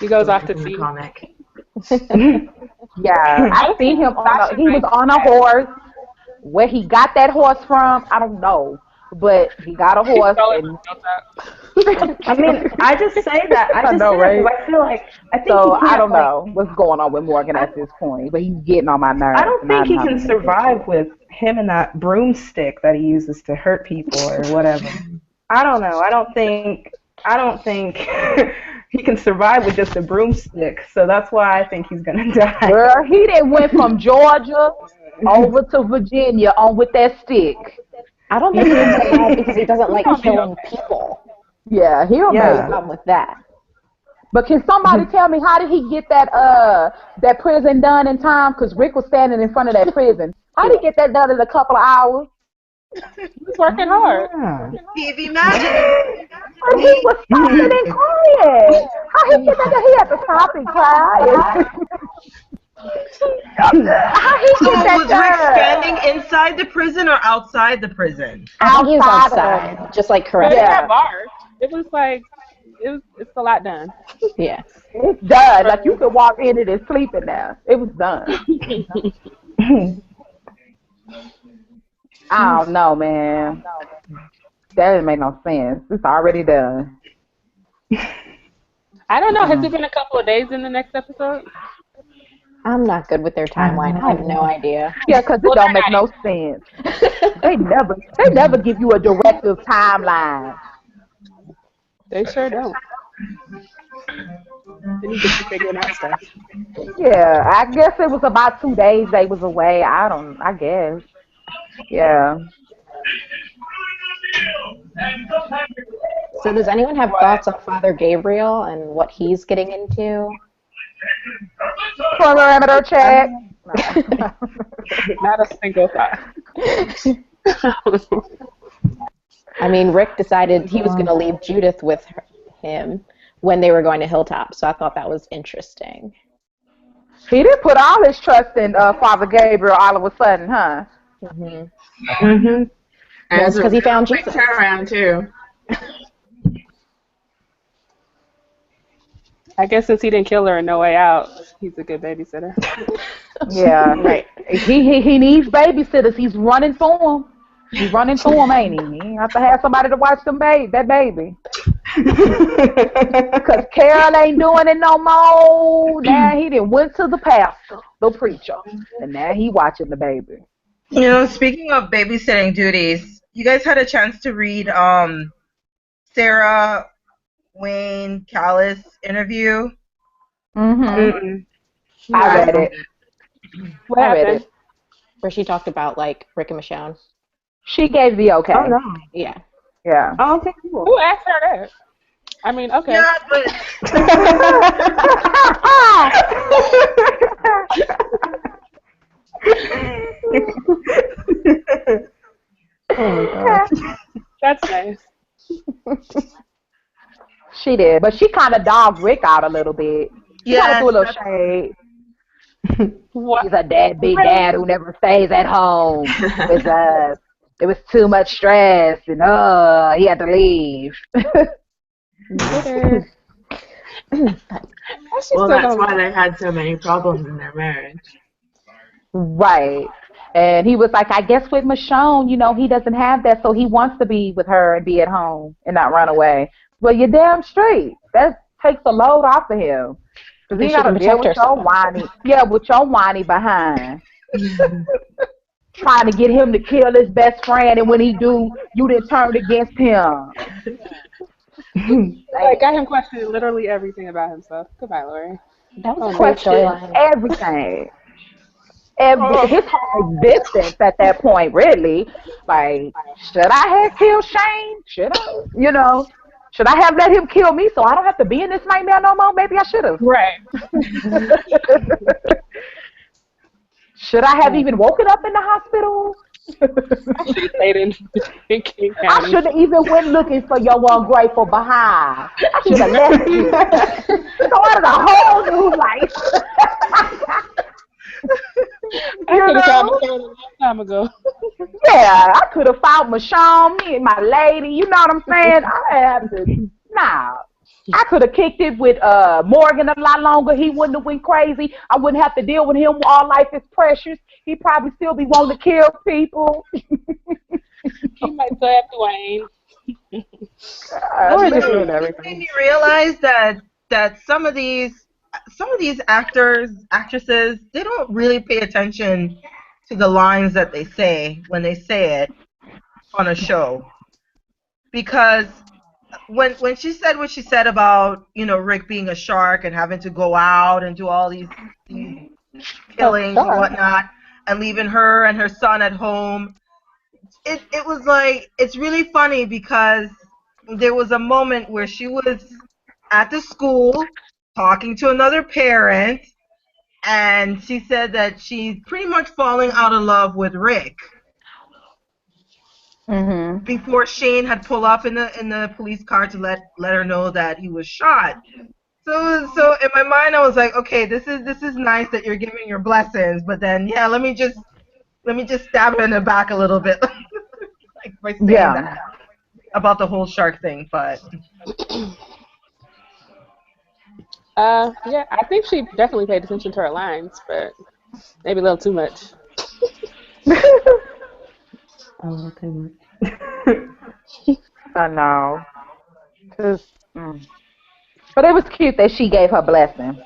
He goes The off one to from the sea. comic. Yeah. I've seen him on a, he was on a horse. Where he got that horse from, I don't know. But he got a He horse stole it and from Hilltop. I mean, I just say that. I I just know, say that right? because I feel like I think he So I can't don't like. know what's going on with Morgan I, at this point, but he's getting on my I nerves, don't and think I'm he not can gonna get to survive it. with him and that broomstick that he uses to hurt people or whatever. I don't know. I don't think. He can survive with just a broomstick. So that's why I think he's gonna die. Girl, he done went from Georgia over to Virginia on with that stick. I don't think he'd survive because he doesn't He's like gonna be killing okay. people. Yeah, he'll That's the make Yeah. it. problem with that. But can somebody tell me how did he get that prison done in time? Because Rick was standing in front of that prison. How did he get that done in a couple of hours? He's working hard. Ah. TV magic. But he was stopping and crying. How he get that? He had to stop and cry. How he So get was Rick that done? standing inside the prison or outside the prison? I think he was Outside outside, just like But correct. they Yeah. had bars. It was like it's a lot done. Yeah. It's done. Like you could walk in it and sleep in there. It was done. I don't know, man. That didn't make no sense. It's already done. I don't know. Has it been a couple of days in the next episode? I'm not good with their timeline. I have no idea. Yeah, because it Well, don't they're make not no sense. They never give you a directive timeline. They sure don't. They need to be figuring out stuff. Yeah, I guess it was about 2 days they was away. I guess. Yeah. So does anyone have thoughts on Father Gabriel and what he's getting into? Parameter check. Not a single thought. I mean, Rick decided he was going to leave Judith with him when they were going to Hilltop, so I thought that was interesting. He didn't put all his trust in Father Gabriel all of a sudden, huh? Mm-hmm. Mm-hmm. And Well, it's because he found quick Jesus. turnaround too. I guess since he didn't kill her in No Way Out, he's a good babysitter. Yeah. Right. He needs babysitters. He's running for him. He's running for him, ain't he? He have to have somebody to watch that baby. Because Carol ain't doing it no more. Now he done went to the pastor, the preacher, and now he watching the baby. You know, speaking of babysitting duties, you guys had a chance to read Sarah Wayne Callis interview. Mm-hmm. I read it. What I read happened? it. Where she talked about, like, Rick and Michonne. She gave the okay. Oh no. Yeah. Yeah. Oh, okay, cool. Who asked her that? I mean, okay. Yeah, but That's nice. She did, but she kind of dogged Rick out a little bit. She kind of yeah, threw a little shade. What? He's a big dad who never stays at home. It was too much stress, and he had to leave. Well, that's why they had so many problems in their marriage. Right. And he was like, I guess with Michonne, he doesn't have that, so he wants to be with her and be at home and not run away. Well, you're damn straight. That takes a load off of him. Because he got to deal with your whiny behind. Trying to get him to kill his best friend, and when he do, you then turn against him. I got him questioning literally everything about himself. Goodbye, Lori. That was a great storyline. Everything. His whole existence at that point, really. Like, should I have killed Shane? Should I? Should I have let him kill me so I don't have to be in this nightmare no more? Maybe I should have. Right. Should I have even woken up in the hospital? I should have stayed in King I County. should have even went looking for your ungrateful behind. I should have left you. Started a whole new life. I could have found my phone a long time ago. Yeah, I could have found Michonne, me and my lady. You know what I'm saying? I had to. Nah. I could have kicked it with Morgan a lot longer. He wouldn't have went crazy. I wouldn't have to deal with him. All life is precious. He'd probably still be wanting to kill people. He might still have Dwayne. Or just ruin It everything. made me realize that some of these actors, actresses, they don't really pay attention to the lines that they say when they say it on a show. Because when she said what she said about, Rick being a shark and having to go out and do all these killings and whatnot and leaving her and her son at home, it was like, it's really funny because there was a moment where she was at the school talking to another parent, and she said that she's pretty much falling out of love with Rick. Mm-hmm. Before Shane had pulled up in the police car to let her know that he was shot. So in my mind I was like, okay, this is nice that you're giving your blessings, but then let me just stab her in the back a little bit, like by saying that about the whole shark thing, but. Yeah, I think she definitely paid attention to her lines, but maybe a little too much. A little too much. I know. But it was cute that she gave her blessing.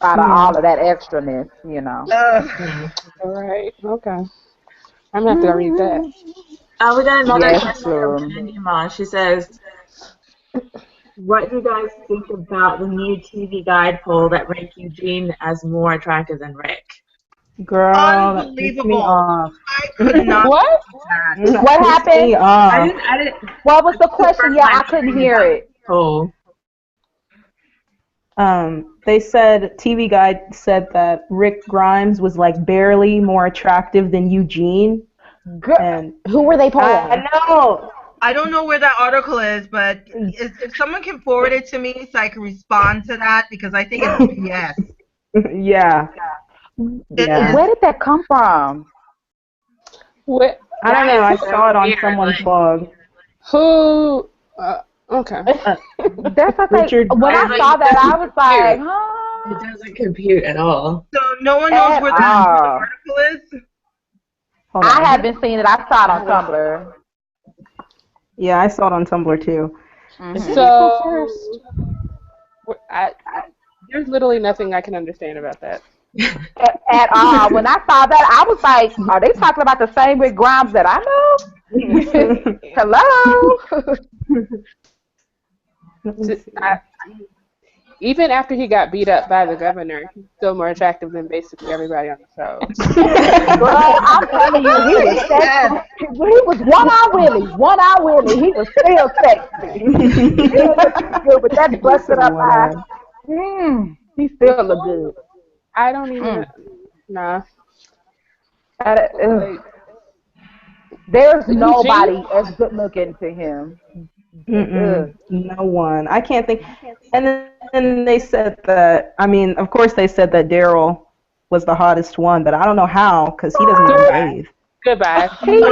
Out of all of that extraness, All right. Okay. I'm gonna have to go read that. We got another question sure. from Anima. She says, what do you guys think about the new TV guide poll that ranked Eugene as more attractive than Rick? Girl, that pissed me Unbelievable. off. I could not. What? That. What happened? Me off. I didn't. What was the question? Yeah, I couldn't hear it. Oh. They said, TV Guide said that Rick Grimes was like barely more attractive than Eugene. And Who were they polling? I know. I don't know where that article is, but if someone can forward it to me so I can respond to that, because I think it's BS. Yeah. Where did that come from? What? I don't know. I saw it on someone's blog. Who? Okay. That's the thing. Richard When I saw that, I was like, huh? It doesn't compute at all. So no one knows where the article is? Hold on. I haven't seen it. I saw it on Tumblr. Yeah, I saw it on Tumblr too. Mm-hmm. So, there's literally nothing I can understand about that. At all. When I saw that, I was like, are they talking about the same Rick Grimes that I know? Hello? Even after he got beat up by the governor, he's still more attractive than basically everybody on the show. Girl, I'm telling you, he was sexy. He was one-eye Willie. He was still sexy. He looked good with that busted up eye. He still look good. I don't even. Nah. There's nobody as good looking to him. No one. I can't think. And then they said that, of course they said that Daryl was the hottest one, but I don't know how, because he doesn't even bathe. Goodbye. He's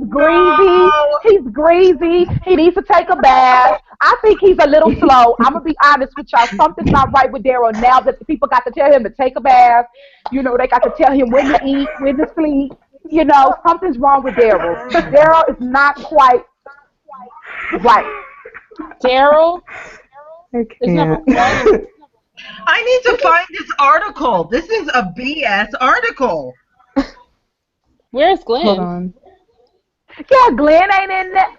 greasy. He's greasy. He needs to take a bath. I think he's a little slow. I'm going to be honest with y'all. Something's not right with Daryl now that the people got to tell him to take a bath. They got to tell him when to eat, when to sleep. Something's wrong with Daryl. Daryl is not quite right. Daryl? I can't. I need to find this article. This is a BS article. Where's Glenn? Hold on. Yeah, Glenn ain't in that.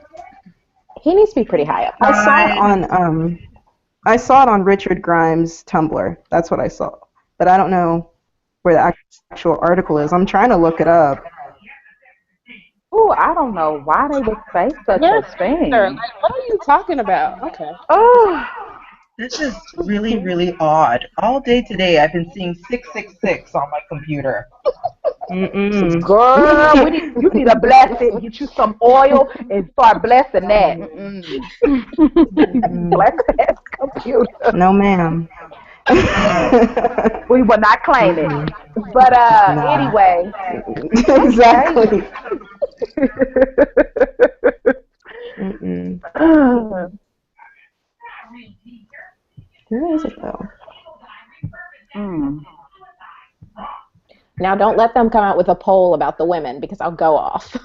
He needs to be pretty high up. I saw it on Richard Grimes' Tumblr. That's what I saw. But I don't know where the actual article is. I'm trying to look it up. Ooh, I don't know why they would say such a thing. Like, what are you talking about? Okay. Oh. This is really, really odd. All day today, I've been seeing 666 on my computer. Girl, you need to bless it. Get you some oil and start blessing that. Bless that computer. No, ma'am. We will not claim it. But anyway. Exactly. Where is it though? Now, don't let them come out with a poll about the women because I'll go off.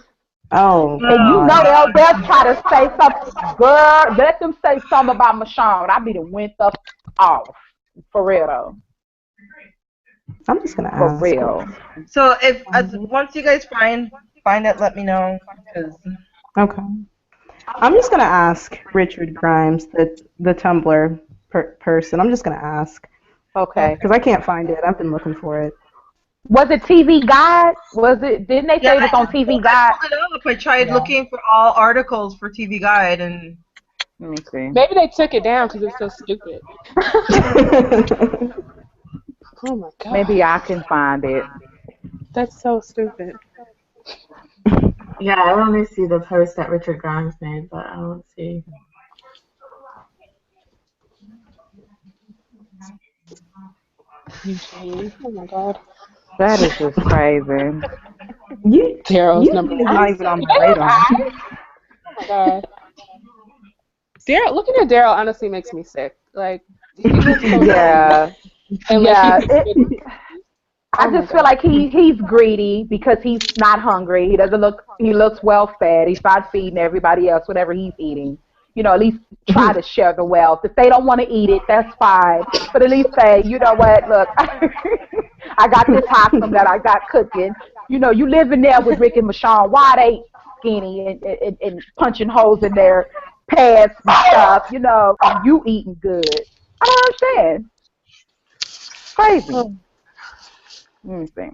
Oh. And you know they'll try to say something. Girl, let them say something about Michonne. I be the went up off. For real though. I'm just gonna For ask. real. So if once you guys find it, let me know. Okay. I'm just gonna ask Richard Grimes, the Tumblr person. I'm just gonna ask. Okay. Because I can't find it. I've been looking for it. Was it TV Guide? Was it? Didn't they say it was on TV Guide? I tried looking for all articles for TV Guide, and let me see. Maybe they took it down because it's so stupid. Oh my god. Maybe I can find it. That's so stupid. Yeah, I only see the post that Richard Grimes made, but I don't see. Oh my god. That is just crazy. Daryl's number is one. not even on my radar. Oh my god. Daryl, looking at Daryl honestly makes me sick. Like, he looks so yeah. and yeah. Like, I just feel like he's greedy because he's not hungry. He looks well fed. He's not feeding everybody else whatever he's eating. You know, at least try to share the wealth. If they don't want to eat it, that's fine. But at least say, you know what, look, I got this possum that I got cooking. You know, you live in there with Rick and Michonne. Why they skinny and punching holes in their pants and stuff, you know, and you eating good. I don't understand. Crazy. Let me see.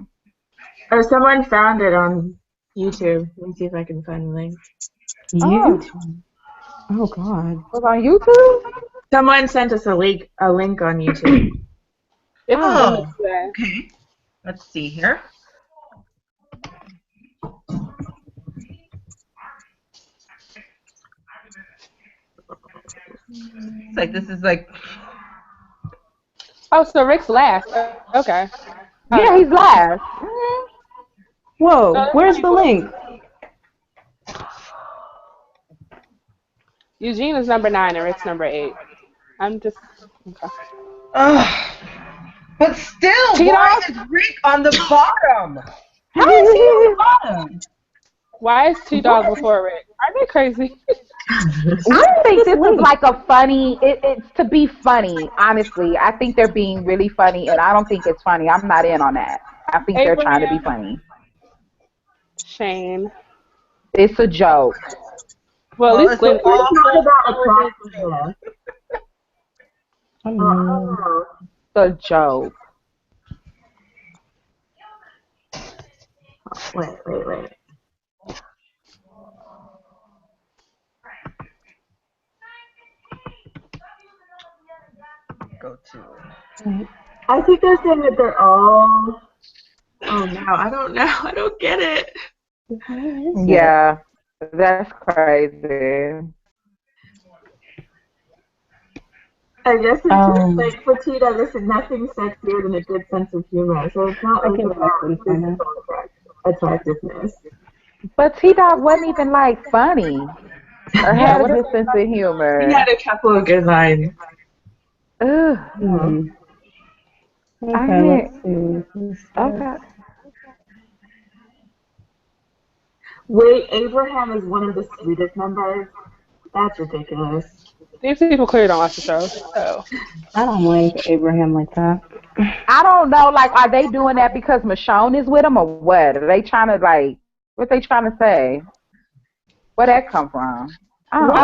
Or someone found it on YouTube. Let me see if I can find the link. YouTube? Oh god. Was on YouTube? Someone sent us a link on YouTube. Okay. Let's see here. It's like this is like. oh, so Rick's last. Okay. Yeah, he's last. Whoa, where's the link? Eugene is number 9 and Rick's number 8. I'm just okay. But still, why is Rick on the bottom? How is he on the bottom? Why is T-Dog before Rick? Are they crazy? I think this is like a funny, it's to be funny, honestly. I think they're being really funny, and I don't think it's funny. I'm not in on that. I think they're trying to be funny. Shane. It's a joke. Well, at least Glenn. It's a joke. Wait. Go to. I think they're saying that they're all. Oh no, I don't know. I don't get it. Yeah, that's crazy. I guess it's just like for Tita, this is nothing sexier than a good sense of humor. So it's not like about physical attractiveness. But T-Dog wasn't even like funny. Or had a good sense of humor. He had a couple of good lines. Ugh. Okay, let's see. Okay. Wait, Abraham is one of the sweetest members? That's ridiculous. These people clearly don't watch the show. So. I don't like Abraham like that. I don't know, like, are they doing that because Michonne is with him or what? Are they trying to, like, what they trying to say? Where'd that come from? I don't know.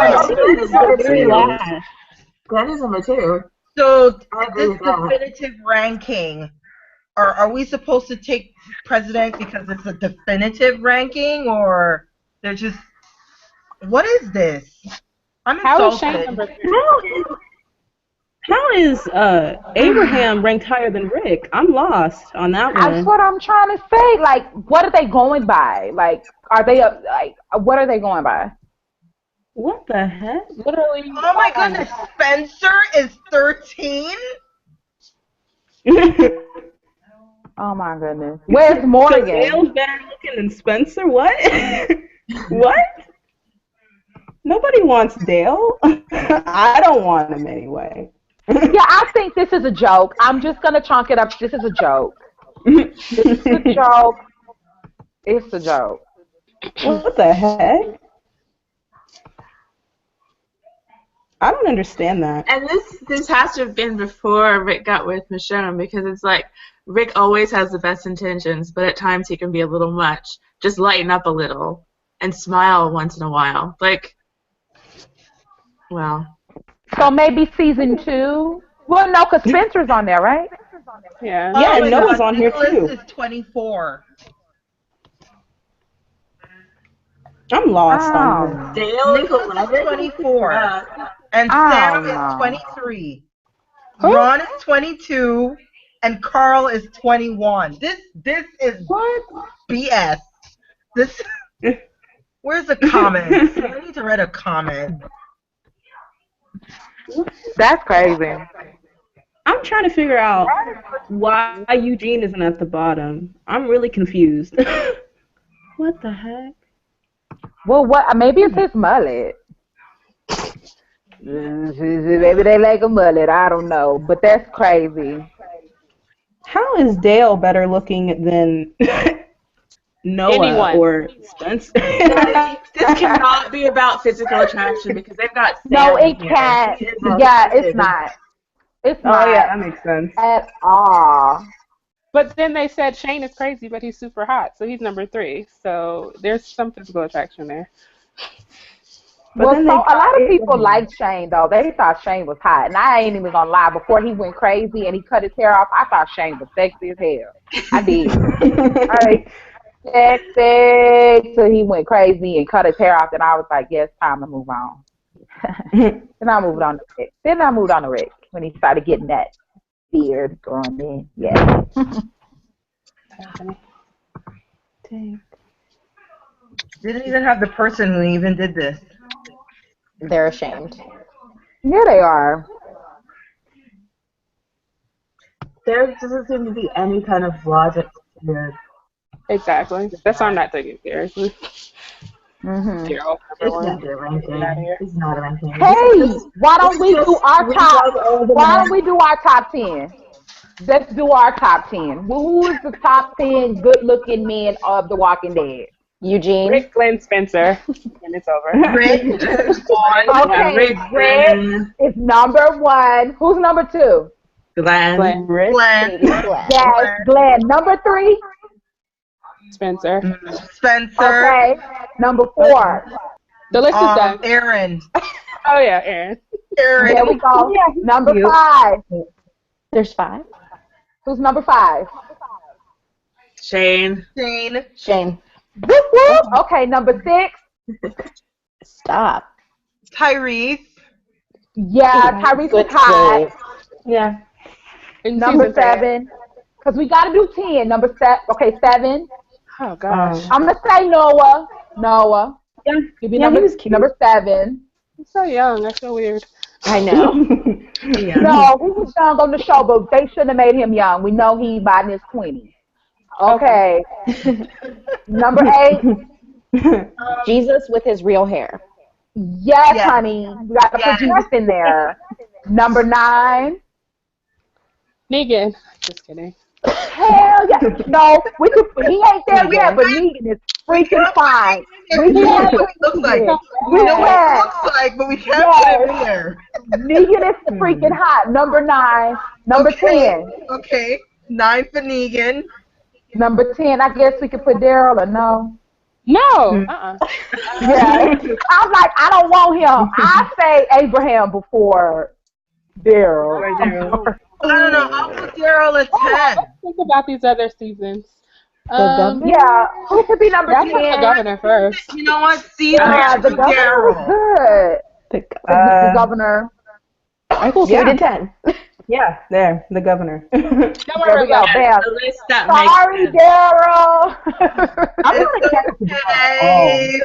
That is number 2. So this definitive ranking, are we supposed to take president because it's a definitive ranking, or they're just, what is this? I'm How is insulted. Shane number 3? How is Abraham ranked higher than Rick? I'm lost on that That's one. what I'm trying to say. Like, what are they going by? Like, are they like, what are they going by? What the heck? Literally. Oh my goodness, Spencer is 13? Oh my goodness. Where's Morgan? So Dale's better looking than Spencer? What? What? Nobody wants Dale. I don't want him anyway. Yeah, I think this is a joke. I'm just gonna chunk it up. This is a joke. This is a joke. It's a joke. What the heck? I don't understand that. And this has to have been before Rick got with Michonne, because it's like Rick always has the best intentions, but at times he can be a little much. Just lighten up a little and smile once in a while. Like, well. So maybe season 2. Well, no, because Spencer's on there, right? Yeah. Oh Yeah, my and Noah's God, on here Nicholas too. is 24. I'm lost on this. Dale is Nicholas 11. is 24. And Oh, Sam no. is 23. Ron is 22. And Carl is 21. This is What? BS. This. Where's the comments? I need to read a comment. That's crazy. I'm trying to figure out why Eugene isn't at the bottom. I'm really confused. What the heck? Well, what? Maybe it's his mullet. Maybe they like a mullet. I don't know, but that's crazy. How is Dale better looking than Noah Anyone. Or Spencer? This cannot be about physical attraction because they've got Sam. No, it here. can't. Yeah, it's not. It's not. Oh yeah, that makes sense. At all. But then they said Shane is crazy, but he's super hot, so he's number 3. So there's some physical attraction there. But Well, then so they a lot of people Abraham. like Shane though. They thought Shane was hot, and I ain't even gonna lie. Before he went crazy and he cut his hair off, I thought Shane was sexy as hell. I did. Alright, sexy. So he went crazy and cut his hair off, and I was like, yes, time to move on. Then I moved on to Rick. When he started getting that beard growing in. Yeah. Didn't even have the person who even did this. They're ashamed. Yeah, they are. There doesn't seem to be any kind of logic here. Exactly. That's why I'm not taking it seriously. Mm-hmm. Carol, It's number 1. not a ranking. It's not a ranking. Hey, why don't we do our top? Why don't we do our top 10? Let's do our top 10. Who is the top 10 good-looking men of The Walking Dead? Eugene. Rick, Glenn, Spencer, and it's over. Rick. Okay, Rick, Rick is number 1. Who's number 2? Glenn. Rick, Glenn. Yes, Glenn. Number 3? Spencer. Spencer. Okay. Number 4. The list is done. Aaron. Oh yeah, Aaron. Aaron. There we go. Yeah, Number cute. 5. There's 5. Who's number 5? Shane. Shane. Shane. Whoop, whoop. Okay, number 6. Stop. Tyrese. Yeah, Tyrese was hot. Yeah. In Number season 3. 7. Because we got to do 10. Number 7. Okay, 7. Oh gosh. I'm going to say Noah. Noah. Yeah. Give me Yeah, number, he was cute. number 7. He's so young. I feel weird. I know. Yeah. No, he was young on the show, but they shouldn't have made him young. We know he by his 20s. Okay. Number 8. Jesus with his real hair. Yes, Yes. honey. We got to Yes. put Jesus in there. Number 9. Negan. Just kidding. Hell yeah. No, he ain't there yet, but Negan is freaking fine. We can't put what he looks like. We know what he looks like, but we can't put him in there. Negan is freaking hot. Number 9. Number 10. Okay. 9 for Negan. Number 10, I guess we could put Daryl or no. No. Yeah. I'm like, I don't want him. I say Abraham before Daryl. I don't know. I'll put Daryl at 10. Think about these other seasons. Yeah. Who could be number Yeah, I 10? put the governor first. You know what? Season The governor was Daryl. good. The governor. I cool. So we did 10. Yeah, there, the governor. Don't worry There we go. about Bam. The list that Sorry, makes sense. Daryl. I'm gonna catch it Okay.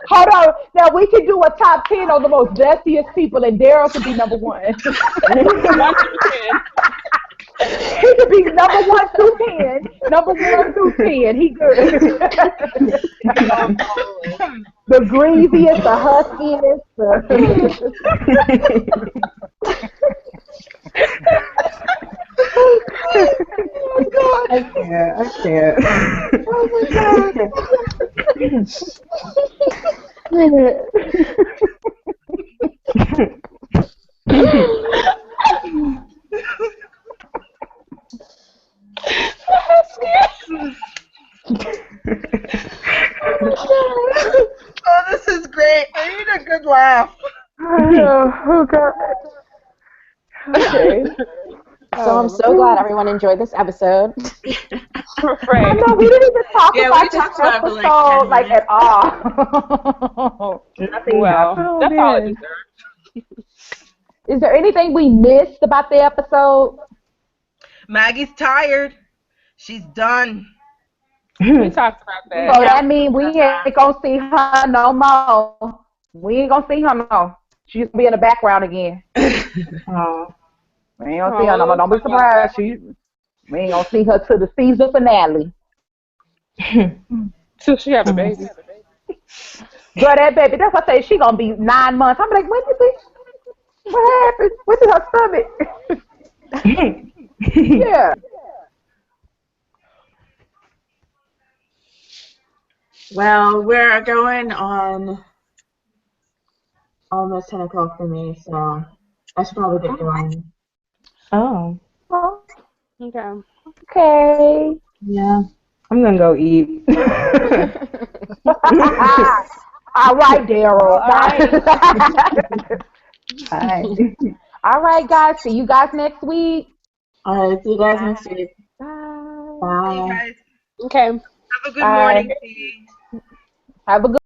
Hold on. Now we can do a top 10 on the most dustiest people, and Daryl could be number 1. 1 through 10. He could be number 1 through 10. Number 1 through 10. He good. The greasiest, the huskiest. I can't. Oh my God. Oh, this is great. I need a good laugh. Oh God. Okay. So I'm so glad everyone enjoyed this episode. I know we didn't even talk Yeah, about we this talked about it for like episode 10 like minutes. at all. Nothing Well, Oh, that's all it man. deserves. Is there anything we missed about the episode? Maggie's tired. She's done. We talked about that. So that means we ain't gonna see her no more. We ain't gonna see her no more. She's gonna be in the background again. Oh. We ain't gonna see her no more. Don't be surprised. We ain't gonna see her to the season finale. Till she have a baby. Girl, that baby, that's what I say. She gonna be 9 months. I'm like, what happened? What's in her stomach? Yeah. Well, we're going on almost 10 o'clock for me, so I should probably get going. Oh. Oh, Okay. okay. Yeah. I'm gonna go eat. All right, Daryl. Bye. All right, guys. See you guys next week. All right, see you guys next week. Bye. Bye. Hey guys, Okay. have a good Bye. morning. Tea. Have a good